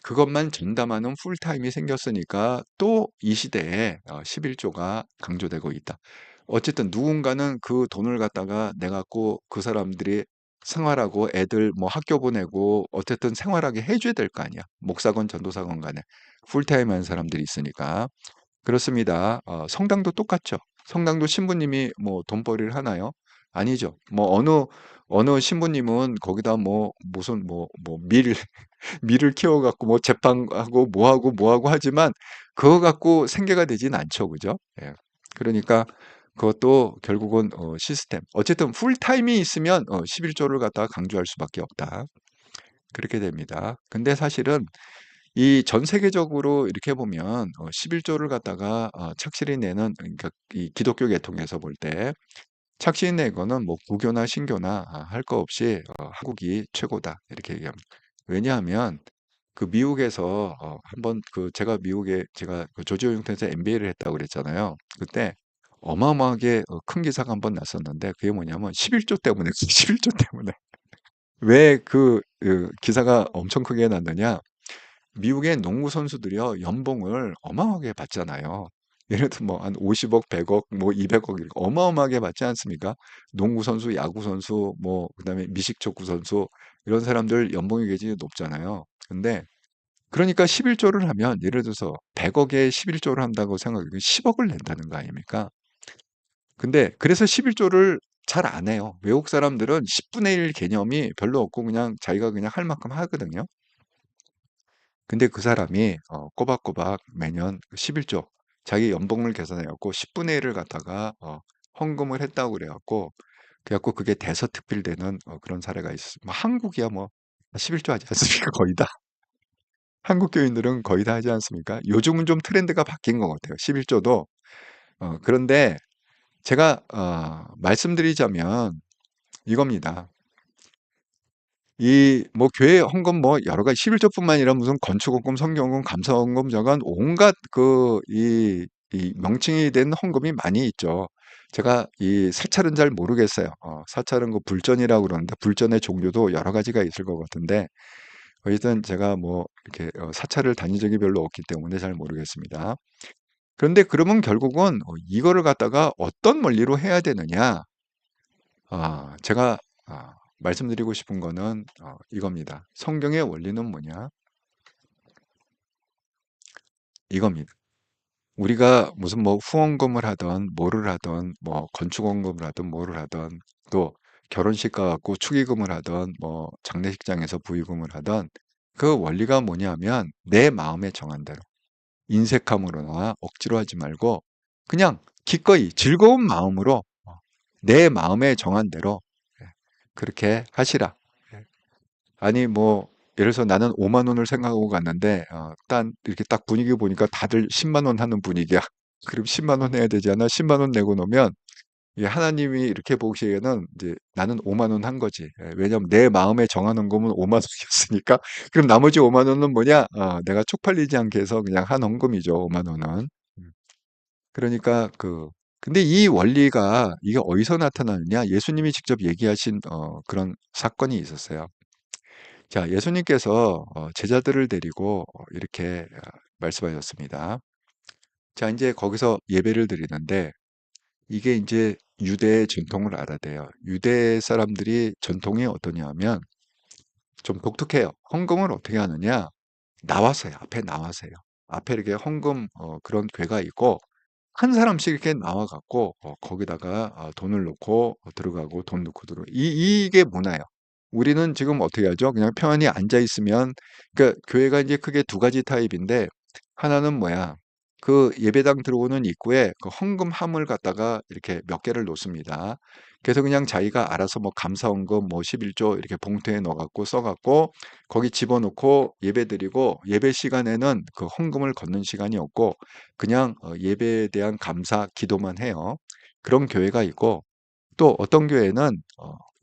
그것만 전담하는 풀타임이 생겼으니까 또 이 시대에 11조가 강조되고 있다. 어쨌든 누군가는 그 돈을 갖다가 내 갖고 그 사람들이 생활하고 애들 뭐 학교 보내고 어쨌든 생활하게 해줘야 될 거 아니야. 목사건 전도사건 간에 풀타임 하는 사람들이 있으니까. 그렇습니다. 성당도 똑같죠. 성당도 신부님이 뭐 돈벌이를 하나요? 아니죠. 뭐 어느 신부님은 거기다 뭐 무슨 밀을 키워 갖고 뭐 재판하고 뭐 하고 하지만 그거 갖고 생계가 되진 않죠. 그죠? 예. 그러니까 그것도 결국은 시스템. 어쨌든 풀타임이 있으면 11조를 갖다가 강조할 수밖에 없다. 그렇게 됩니다. 근데 사실은 이 전 세계적으로 이렇게 보면 11조를 갖다가 착실히 내는 그러니까 이 기독교 계통에서 볼 때 착실히 내거는 뭐 구교나 신교나 할 거 없이 한국이 최고다. 이렇게 얘기합니다. 왜냐하면 그 미국에서 한번 제가 그 조지 워싱턴에서 MBA를 했다고 그랬잖아요. 그때 어마어마하게 큰 기사가 한번 났었는데 그게 뭐냐면 11조 때문에 11조 때문에 왜 기사가 엄청 크게 났느냐? 미국의 농구 선수들이요 연봉을 어마어마하게 받잖아요. 예를 들어 뭐 한 50억, 100억, 뭐 200억 이렇게 어마어마하게 받지 않습니까? 농구 선수, 야구 선수, 뭐 그다음에 미식축구 선수 이런 사람들 연봉이 굉장히 높잖아요. 근데 그러니까 11조를 하면 예를 들어서 100억에 11조를 한다고 생각하면 10억을 낸다는 거 아닙니까? 근데 그래서 11조를 잘 안 해요. 외국 사람들은 10분의 1 개념이 별로 없고 그냥 자기가 그냥 할 만큼 하거든요. 근데 그 사람이 꼬박꼬박 매년 11조 자기 연봉을 계산해 갖고 10분의 1을 갖다가 헌금을 했다고 그래 갖고 그게 대서특필되는 그런 사례가 있어요. 뭐 한국이야 뭐 11조 하지 않습니까? 거의 다. 한국 교인들은 거의 다 하지 않습니까? 요즘은 좀 트렌드가 바뀐 것 같아요. 11조도. 그런데 제가 말씀드리자면 이겁니다. 이 뭐 교회 헌금 뭐 여러 가지 11조뿐만 아니라 무슨 건축헌금, 성경헌금, 감사헌금 저간 온갖 이 명칭이 된 헌금이 많이 있죠. 제가 이 사찰은 잘 모르겠어요. 사찰은 그 불전이라고 그러는데 불전의 종류도 여러 가지가 있을 것 같은데 어쨌든 제가 뭐 이렇게 사찰을 다닌 적이 별로 없기 때문에 잘 모르겠습니다. 그런데 그러면 결국은 이거를 갖다가 어떤 원리로 해야 되느냐? 제가 말씀드리고 싶은 거는 이겁니다. 성경의 원리는 뭐냐? 이겁니다. 우리가 무슨 뭐 후원금을 하던 뭐를 하던 뭐 건축원금을 하던 뭐를 하던 또 결혼식 가갖고 축의금을 하던 뭐 장례식장에서 부의금을 하던 그 원리가 뭐냐면 내 마음에 정한 대로 인색함으로나 억지로 하지 말고 그냥 기꺼이 즐거운 마음으로 내 마음에 정한 대로 예, 그렇게 하시라. 예. 아니 뭐 예를 들어서 나는 5만 원을 생각하고 갔는데 딱 이렇게 딱 분위기 보니까 다들 10만 원 하는 분위기야. 그럼 10만 원 해야 되지 않아? 10만 원 내고 놓으면 이게 하나님이 이렇게 보시기에는 이제 나는 5만 원 한 거지. 예, 왜냐면 내 마음에 정하는 거면 5만 원이었으니까. 그럼 나머지 5만 원은 뭐냐? 내가 쪽팔리지 않게 해서 그냥 한 헌금이죠. 5만 원은. 음. 그러니까 근데 이 원리가 이게 어디서 나타나느냐? 예수님이 직접 얘기하신 그런 사건이 있었어요. 자, 예수님께서 제자들을 데리고 이렇게 말씀하셨습니다. 자, 이제 거기서 예배를 드리는데 이게 이제 유대의 전통을 알아야 돼요. 유대 사람들이 전통이 어떠냐면 좀 독특해요. 헌금을 어떻게 하느냐? 나와서요. 앞에 나와서요. 앞에 이렇게 헌금 그런 궤가 있고 한 사람씩 이렇게 나와 갖고 거기다가 돈을 넣고 들어가고 돈 넣고 들어가고 이게 문화예요. 우리는 지금 어떻게 하죠? 그냥 편안히 앉아 있으면 그러니까 교회가 이제 크게 두 가지 타입인데 하나는 뭐야? 그 예배당 들어오는 입구에 그 헌금함을 갖다가 이렇게 몇 개를 놓습니다. 그래서 그냥 자기가 알아서 뭐 감사헌금 뭐 11조 이렇게 봉투에 넣어 갖고 써 갖고 거기 집어넣고 예배드리고 예배 시간에는 그 헌금을 걷는 시간이 없고 그냥 예배에 대한 감사 기도만 해요. 그런 교회가 있고 또 어떤 교회는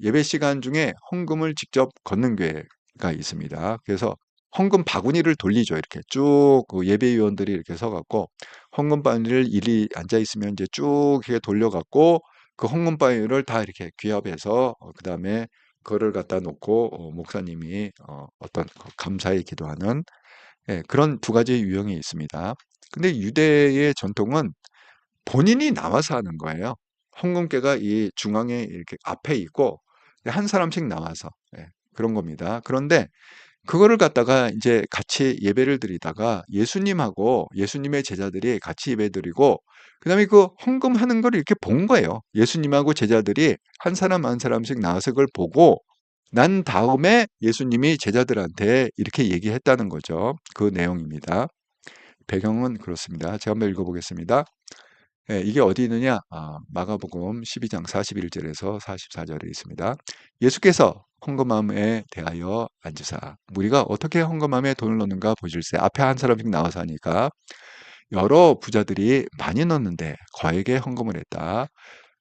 예배 시간 중에 헌금을 직접 걷는 교회가 있습니다. 그래서 헌금 바구니를 돌리죠. 이렇게 쭉 그 예배위원들이 이렇게 서갖고 헌금 바구니를 일이 앉아 있으면 이제 쭉 이렇게 돌려갖고 그 헌금 바구니를 다 이렇게 귀합해서 그다음에 그거를 갖다 놓고 목사님이 어떤 감사의 기도하는 그런 두 가지 유형이 있습니다. 근데 유대의 전통은 본인이 나와서 하는 거예요. 헌금궤가 이 중앙에 이렇게 앞에 있고 한 사람씩 나와서 그런 겁니다. 그런데 그거를 갖다가 이제 같이 예배를 드리다가 예수님하고 예수님의 제자들이 같이 예배드리고 그다음에 그 헌금하는 걸 이렇게 본 거예요. 예수님하고 제자들이 한 사람 한 사람씩 나와서 그걸 보고 난 다음에 예수님이 제자들한테 이렇게 얘기했다는 거죠. 그 내용입니다. 배경은 그렇습니다. 제가 한번 읽어보겠습니다. 이게 어디 있느냐? 마가복음 12장 41절에서 44절에 있습니다. 예수께서 헌금함에 대하여 앉으사 우리가 어떻게 헌금함에 돈을 넣는가 보실세. 앞에 한 사람씩 나와서 하니까 여러 부자들이 많이 넣는데 거액의 헌금을 했다.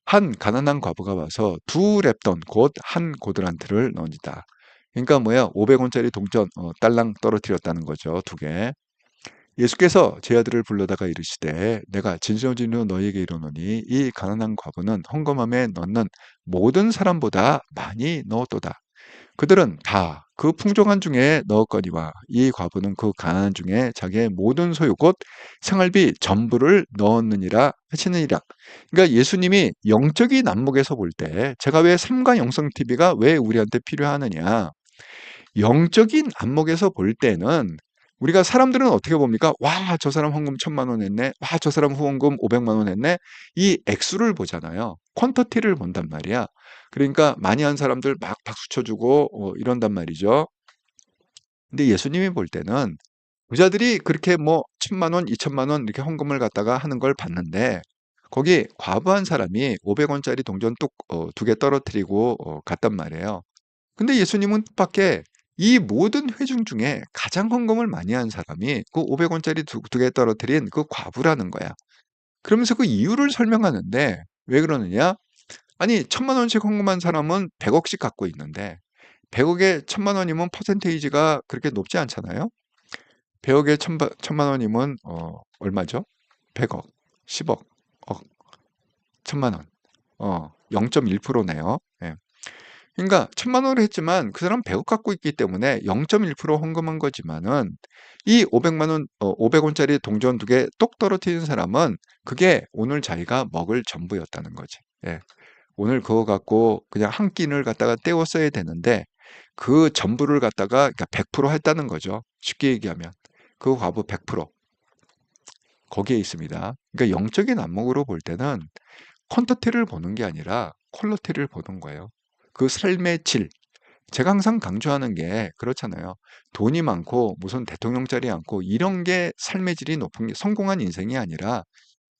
한 가난한 과부가 와서 두 렙돈 곧 한 고드란트를 넣는다. 그러니까 뭐야? 500원짜리 동전 딸랑 떨어뜨렸다는 거죠. 두 개. 예수께서 제 아들을 불러다가 이르시되 내가 진실로 너희에게 이르노니 이 가난한 과부는 헌금함에 넣는 모든 사람보다 많이 넣었도다. 그들은 다 그 풍족한 중에 넣었거니와 이 과부는 그 가난한 중에 자기의 모든 소유 곧 생활비 전부를 넣었느니라 하시느니라. 그러니까 예수님이 영적인 안목에서 볼 때 제가 왜 삼가 영성 TV가 왜 우리한테 필요하느냐? 영적인 안목에서 볼 때는 우리가 사람들은 어떻게 봅니까? 와, 저 사람 헌금 1,000만 원 했네. 와, 저 사람 후원금 500만 원 했네. 이 액수를 보잖아요. 퀀터티를 본단 말이야. 그러니까 많이 한 사람들 막 박수 쳐주고 이런단 말이죠. 근데 예수님이 볼 때는 부자들이 그렇게 뭐 1,000만 원, 2,000만 원 이렇게 헌금을 갖다가 하는 걸 봤는데 거기 과부한 사람이 500원짜리 동전 뚝 두 개 떨어뜨리고 갔단 말이에요. 근데 예수님은 뜻밖의 이 모든 회중 중에 가장 헌금을 많이 한 사람이 그 500원짜리 두 개 떨어뜨린 그 과부라는 거야. 그러면서 그 이유를 설명하는데 왜 그러느냐? 아니, 1,000만 원씩 헌금한 사람은 100억씩 갖고 있는데 100억에 1,000만 원이면 퍼센테이지가 그렇게 높지 않잖아요. 100억에 1,000만 원이면 얼마죠? 100억, 10억, 1,000만 원. 0.1%네요. 예. 그러니까 1,000만 원을 했지만 그 사람 100억 갖고 있기 때문에 0.1% 헌금한 거지만은 이 500만 원, 500원짜리 동전 두 개 똑 떨어뜨리는 사람은 그게 오늘 자기가 먹을 전부였다는 거지. 예. 오늘 그거 갖고 그냥 한 끼를 갖다가 때워 써야 되는데 그 전부를 갖다가 그러니까 100% 했다는 거죠. 쉽게 얘기하면. 그 과부 100% 거기에 있습니다. 그러니까 영적인 안목으로 볼 때는 퀀터티를 보는 게 아니라 퀄리티를 보는 거예요. 그 삶의 질. 제가 항상 강조하는 게 그렇잖아요. 돈이 많고 무슨 대통령짜리 않고 이런 게 삶의 질이 높은 게 성공한 인생이 아니라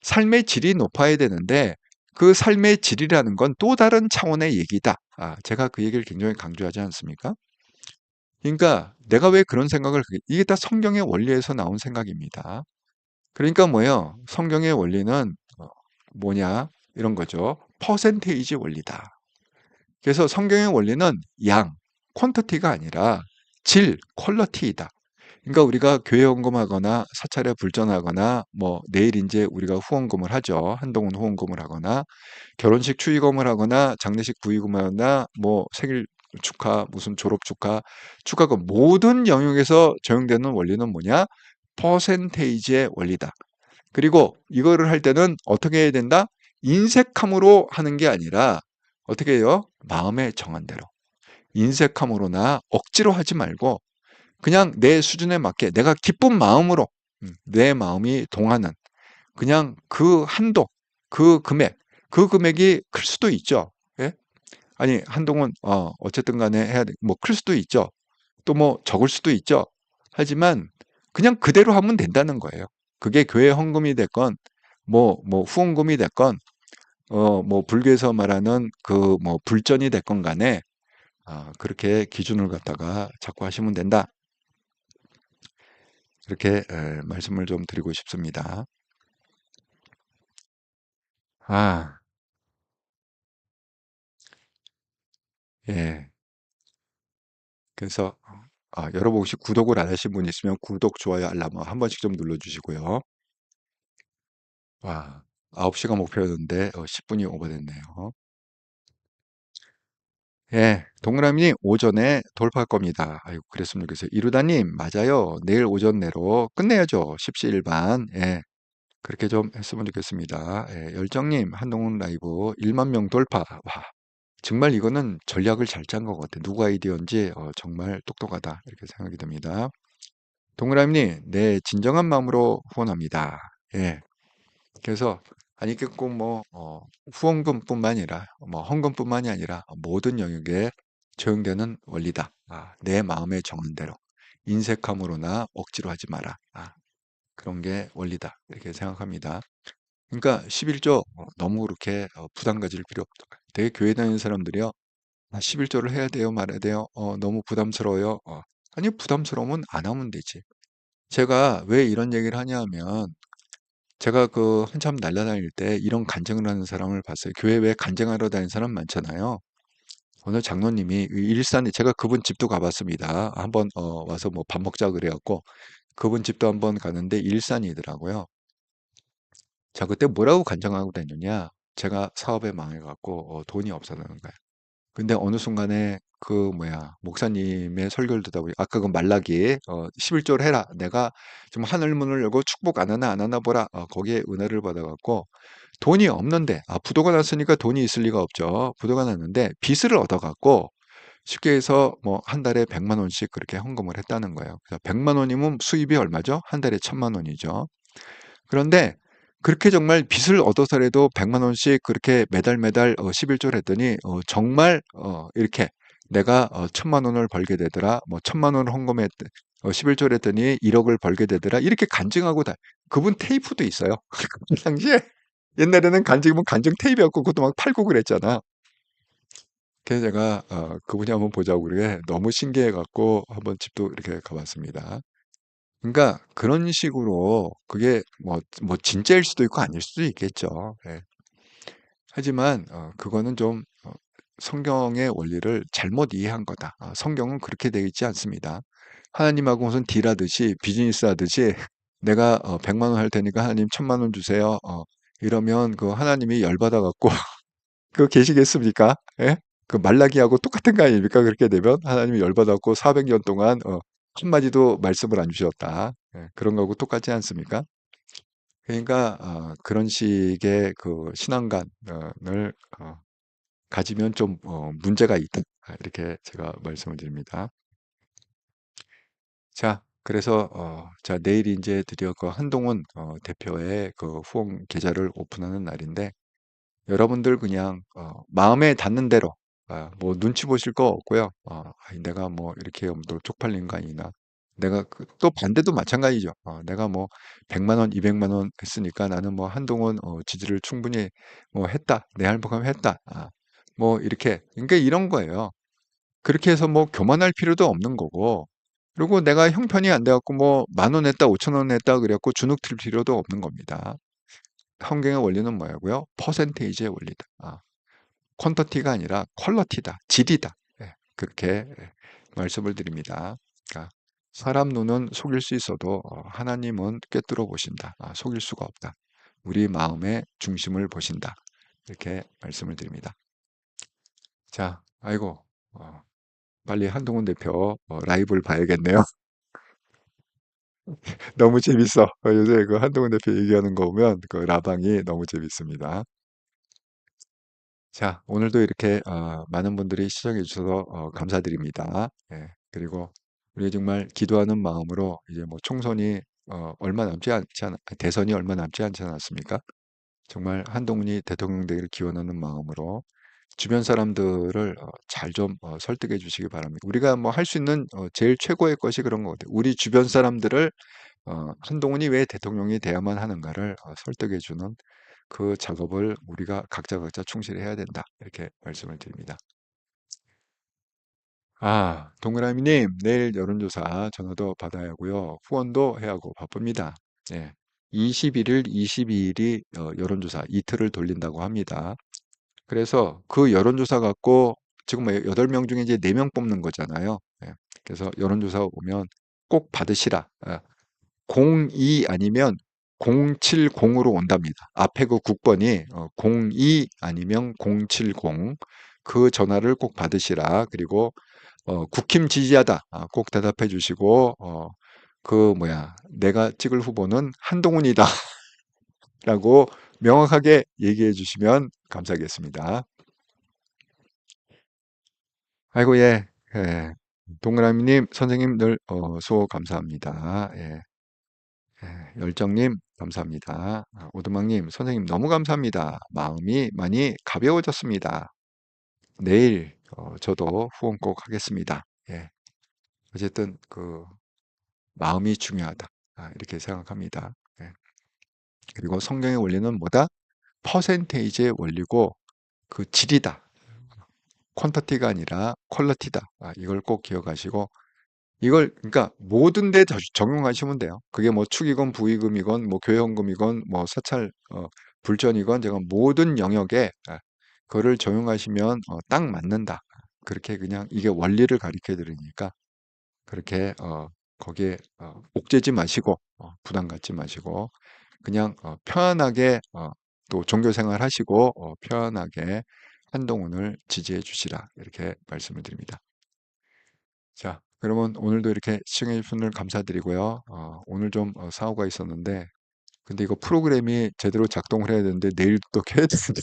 삶의 질이 높아야 되는데 그 삶의 질이라는 건 또 다른 차원의 얘기다. 제가 그 얘기를 굉장히 강조하지 않습니까? 그러니까 내가 왜 그런 생각을 이게 다 성경의 원리에서 나온 생각입니다. 그러니까 뭐예요? 성경의 원리는 뭐냐? 이런 거죠. 퍼센테이지 원리다. 그래서 성경의 원리는 양, 퀀터티가 아니라 질, 퀄러티이다. 그러니까 우리가 교회 헌금하거나 사찰에 불전하거나 뭐 내일 이제 우리가 후원금을 하죠. 한동훈 후원금을 하거나 결혼식 축의금을 하거나 장례식 부의금을 하거나 뭐 생일 축하, 무슨 졸업 축하금 모든 영역에서 적용되는 원리는 뭐냐? 퍼센테이지의 원리다. 그리고 이거를 할 때는 어떻게 해야 된다? 인색함으로 하는 게 아니라 어떻게 해요? 마음에 정한 대로. 인색함으로나 억지로 하지 말고 그냥 내 수준에 맞게 내가 기쁜 마음으로 내 마음이 동하는 그냥 그 한도, 그 금액, 그 금액이 클 수도 있죠. 예? 아니, 한동훈 어쨌든 간에 해야 돼. 뭐 클 수도 있죠. 또 뭐 적을 수도 있죠. 하지만 그냥 그대로 하면 된다는 거예요. 그게 교회 헌금이 됐건 뭐 후원금이 됐건 뭐 불교에서 말하는 그 뭐 불전이 됐건 간에 그렇게 기준을 갖다가 자꾸 하시면 된다. 그렇게 말씀을 좀 드리고 싶습니다. 아, 예. 그래서 여러분 혹시 구독을 안 하신 분 있으면 구독, 좋아요, 알람 한 번씩 좀 눌러주시고요. 와, 9시가 목표였는데 10분이 오버됐네요. 예, 동그라미 오전에 돌파할 겁니다. 아이고, 그랬으면 좋겠어요. 이루다님, 맞아요. 내일 오전 내로 끝내야죠. 십시일반. 예, 그렇게 좀 했으면 좋겠습니다. 예, 열정님, 한동훈 라이브 1만 명 돌파. 와, 정말 이거는 전략을 잘 짠 것 같아요. 누구 아이디어인지 정말 똑똑하다. 이렇게 생각이 듭니다. 동그라미님, 네, 진정한 마음으로 후원합니다. 예, 그래서 아니 꼭뭐 후원금뿐만 아니라 뭐 헌금뿐만이 아니라 모든 영역에 적용되는 원리다. 내 마음에 정한 대로 인색함으로나 억지로 하지 마라. 그런 게 원리다. 이렇게 생각합니다. 그러니까 11조 너무 그렇게 부담 가질 필요 없다. 되게 교회 다니는 사람들이요. 11조를 해야 돼요, 말아야 돼요. 너무 부담스러워요. 아니 부담스러우면 안 하면 되지. 제가 왜 이런 얘기를 하냐면 제가 그 한참 날아다닐 때 이런 간증을 하는 사람을 봤어요. 교회 왜 간증하러 다니는 사람 많잖아요. 어느 장로님이 일산에 제가 그분 집도 가봤습니다. 한번 와서 뭐 밥 먹자 그래갖고 그분 집도 한번 가는데 일산이더라고요. 자, 그때 뭐라고 간증하고 다녔냐? 제가 사업에 망해갖고 돈이 없어서는 거예요. 근데 어느 순간에 그 뭐야 목사님의 설교를 듣다 보니 아까 그 말라기 11조를 해라. 내가 좀 하늘 문을 열고 축복 안 하나 보라. 거기에 은혜를 받아갖고 돈이 없는데 부도가 났으니까 돈이 있을 리가 없죠. 부도가 났는데 빚을 얻어갖고 쉽게 해서 뭐 한 달에 100만 원씩 그렇게 헌금을 했다는 거예요. 그래서 100만 원이면 수입이 얼마죠? 한 달에 1000만 원이죠. 그런데 그렇게 정말 빚을 얻어서라도 100만 원씩 그렇게 매달 매달 11조를 했더니 정말 이렇게 내가 1000만 원을 벌게 되더라. 뭐 1000만 원을 헌금했 11조를 했더니 1억을 벌게 되더라. 이렇게 간증하고 다 그분 테이프도 있어요. 그 당시에 옛날에는 간증이면 간증 테이프였고 그것도 막 팔고 그랬잖아. 그래서 제가 그분이 한번 보자고 그러게 너무 신기해 갖고 한번 집도 이렇게 가봤습니다. 그러니까 그런 식으로 그게 뭐 진짜일 수도 있고 아닐 수도 있겠죠. 예. 하지만 그거는 좀 성경의 원리를 잘못 이해한 거다. 성경은 그렇게 되어 있지 않습니다. 하나님하고 무슨 딜하듯이 비즈니스 하듯이 내가 100만 원 할 테니까 하나님 1000만 원 주세요. 이러면 그 하나님이 열받아 갖고 그거 계시겠습니까? 예? 그 말라기하고 똑같은 거 아닙니까? 그렇게 되면 하나님이 열받아 갖고 400년 동안 한마디도 말씀을 안 주셨다. 예, 그런 거하고 똑같지 않습니까? 그러니까 그런 식의 그 신앙관을 가지면 좀 문제가 있다. 이렇게 제가 말씀을 드립니다. 자, 그래서 자 내일이 이제 드디어 그 한동훈 대표의 그 후원 계좌를 오픈하는 날인데 여러분들 그냥 마음에 닿는 대로 뭐 눈치 보실 거 없고요. 아이, 내가 뭐 이렇게 또 쪽팔린 거 아니나 내가 또 반대도 마찬가지죠. 내가 뭐 100만 원, 200만 원 했으니까 나는 뭐 한동훈 지지를 충분히 뭐 했다. 내 할만큼 했다. 뭐 이렇게 그러니까 이런 거예요. 그렇게 해서 뭐 교만할 필요도 없는 거고 그리고 내가 형편이 안 돼갖고 뭐 만 원 했다, 5천 원 했다 그래갖고 주눅 들 필요도 없는 겁니다. 성경의 원리는 뭐야고요? 퍼센테이지의 원리다. 퀀터티가 아니라 퀄러티다. 질이다. 예, 그렇게 말씀을 드립니다. 그러니까 사람 눈은 속일 수 있어도 하나님은 꿰뚫어 보신다. 속일 수가 없다. 우리 마음의 중심을 보신다. 이렇게 말씀을 드립니다. 자, 아이고, 빨리 한동훈 대표 라이브를 봐야겠네요. 너무 재밌어. 요새 그 한동훈 대표 얘기하는 거 보면 그 라방이 너무 재밌습니다. 자, 오늘도 이렇게 많은 분들이 시청해 주셔서 감사드립니다. 예, 그리고 우리 정말 기도하는 마음으로 이제 뭐 총선이 얼마 남지 않지 않, 대선이 얼마 남지 않지 않았습니까? 정말 한동훈이 대통령 되기를 기원하는 마음으로 주변 사람들을 잘 좀 설득해 주시기 바랍니다. 우리가 뭐 할 수 있는 제일 최고의 것이 그런 것 같아요. 우리 주변 사람들을 한동훈이 왜 대통령이 돼야만 하는가를 설득해 주는 그 작업을 우리가 각자 충실히 해야 된다. 이렇게 말씀을 드립니다. 동그라미님, 내일 여론조사 전화도 받아야 하고요. 후원도 해야 하고 바쁩니다. 예. 21일, 22일이 여론조사 이틀을 돌린다고 합니다. 그래서 그 여론조사 갖고 지금 뭐 8명 중에 이제 4명 뽑는 거잖아요. 예. 그래서 여론조사 오면 꼭 받으시라. 02 아니면 070으로 온답니다. 앞에 그 국번이 02 아니면 070 그 전화를 꼭 받으시라. 그리고 국힘 지지하다 꼭 대답해 주시고 그 뭐야 내가 찍을 후보는 한동훈이다라고 명확하게 얘기해 주시면 감사하겠습니다. 아이고 예. 동그라미님 선생님 늘 수고 감사합니다. 예. 열정님, 감사합니다. 오두막님, 선생님, 너무 감사합니다. 마음이 많이 가벼워졌습니다. 내일, 저도 후원 꼭 하겠습니다. 예. 어쨌든, 마음이 중요하다. 이렇게 생각합니다. 예. 그리고 성경의 원리는 뭐다? 퍼센테이지의 원리고, 그 질이다. 퀀터티가 아니라 퀄러티다. 이걸 꼭 기억하시고, 이걸 그러니까 모든 데 적용하시면 돼요. 그게 뭐 축이건 부의금이건 뭐 교회헌금이건 뭐 사찰 불전이건 제가 모든 영역에 그거를 적용하시면 딱 맞는다. 그렇게 그냥 이게 원리를 가르쳐 드리니까 그렇게 거기에 옥죄지 마시고 부담 갖지 마시고 그냥 편안하게 또 종교 생활 하시고 편안하게 한동훈을 지지해 주시라 이렇게 말씀을 드립니다. 자, 그러면 오늘도 이렇게 시청해 주신 분들 감사드리고요. 오늘 좀 사고가 있었는데, 근데 이거 프로그램이 제대로 작동을 해야 되는데, 내일 또 켜야 되는데,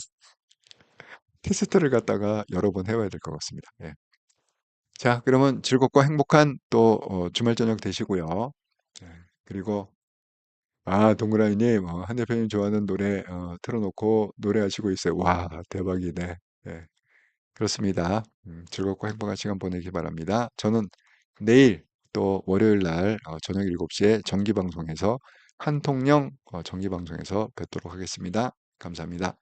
테스트를 갖다가 여러 번 해봐야 될 것 같습니다. 예. 자, 그러면 즐겁고 행복한 또 주말 저녁 되시고요. 네, 그리고 동그라미님, 한 대표님 좋아하는 노래 틀어놓고 노래하시고 있어요. 와, 대박이네. 네, 그렇습니다. 즐겁고 행복한 시간 보내기 바랍니다. 저는 내일 또 월요일 날 저녁 7시에 정기 방송에서 한통령 정기 방송에서 뵙도록 하겠습니다. 감사합니다.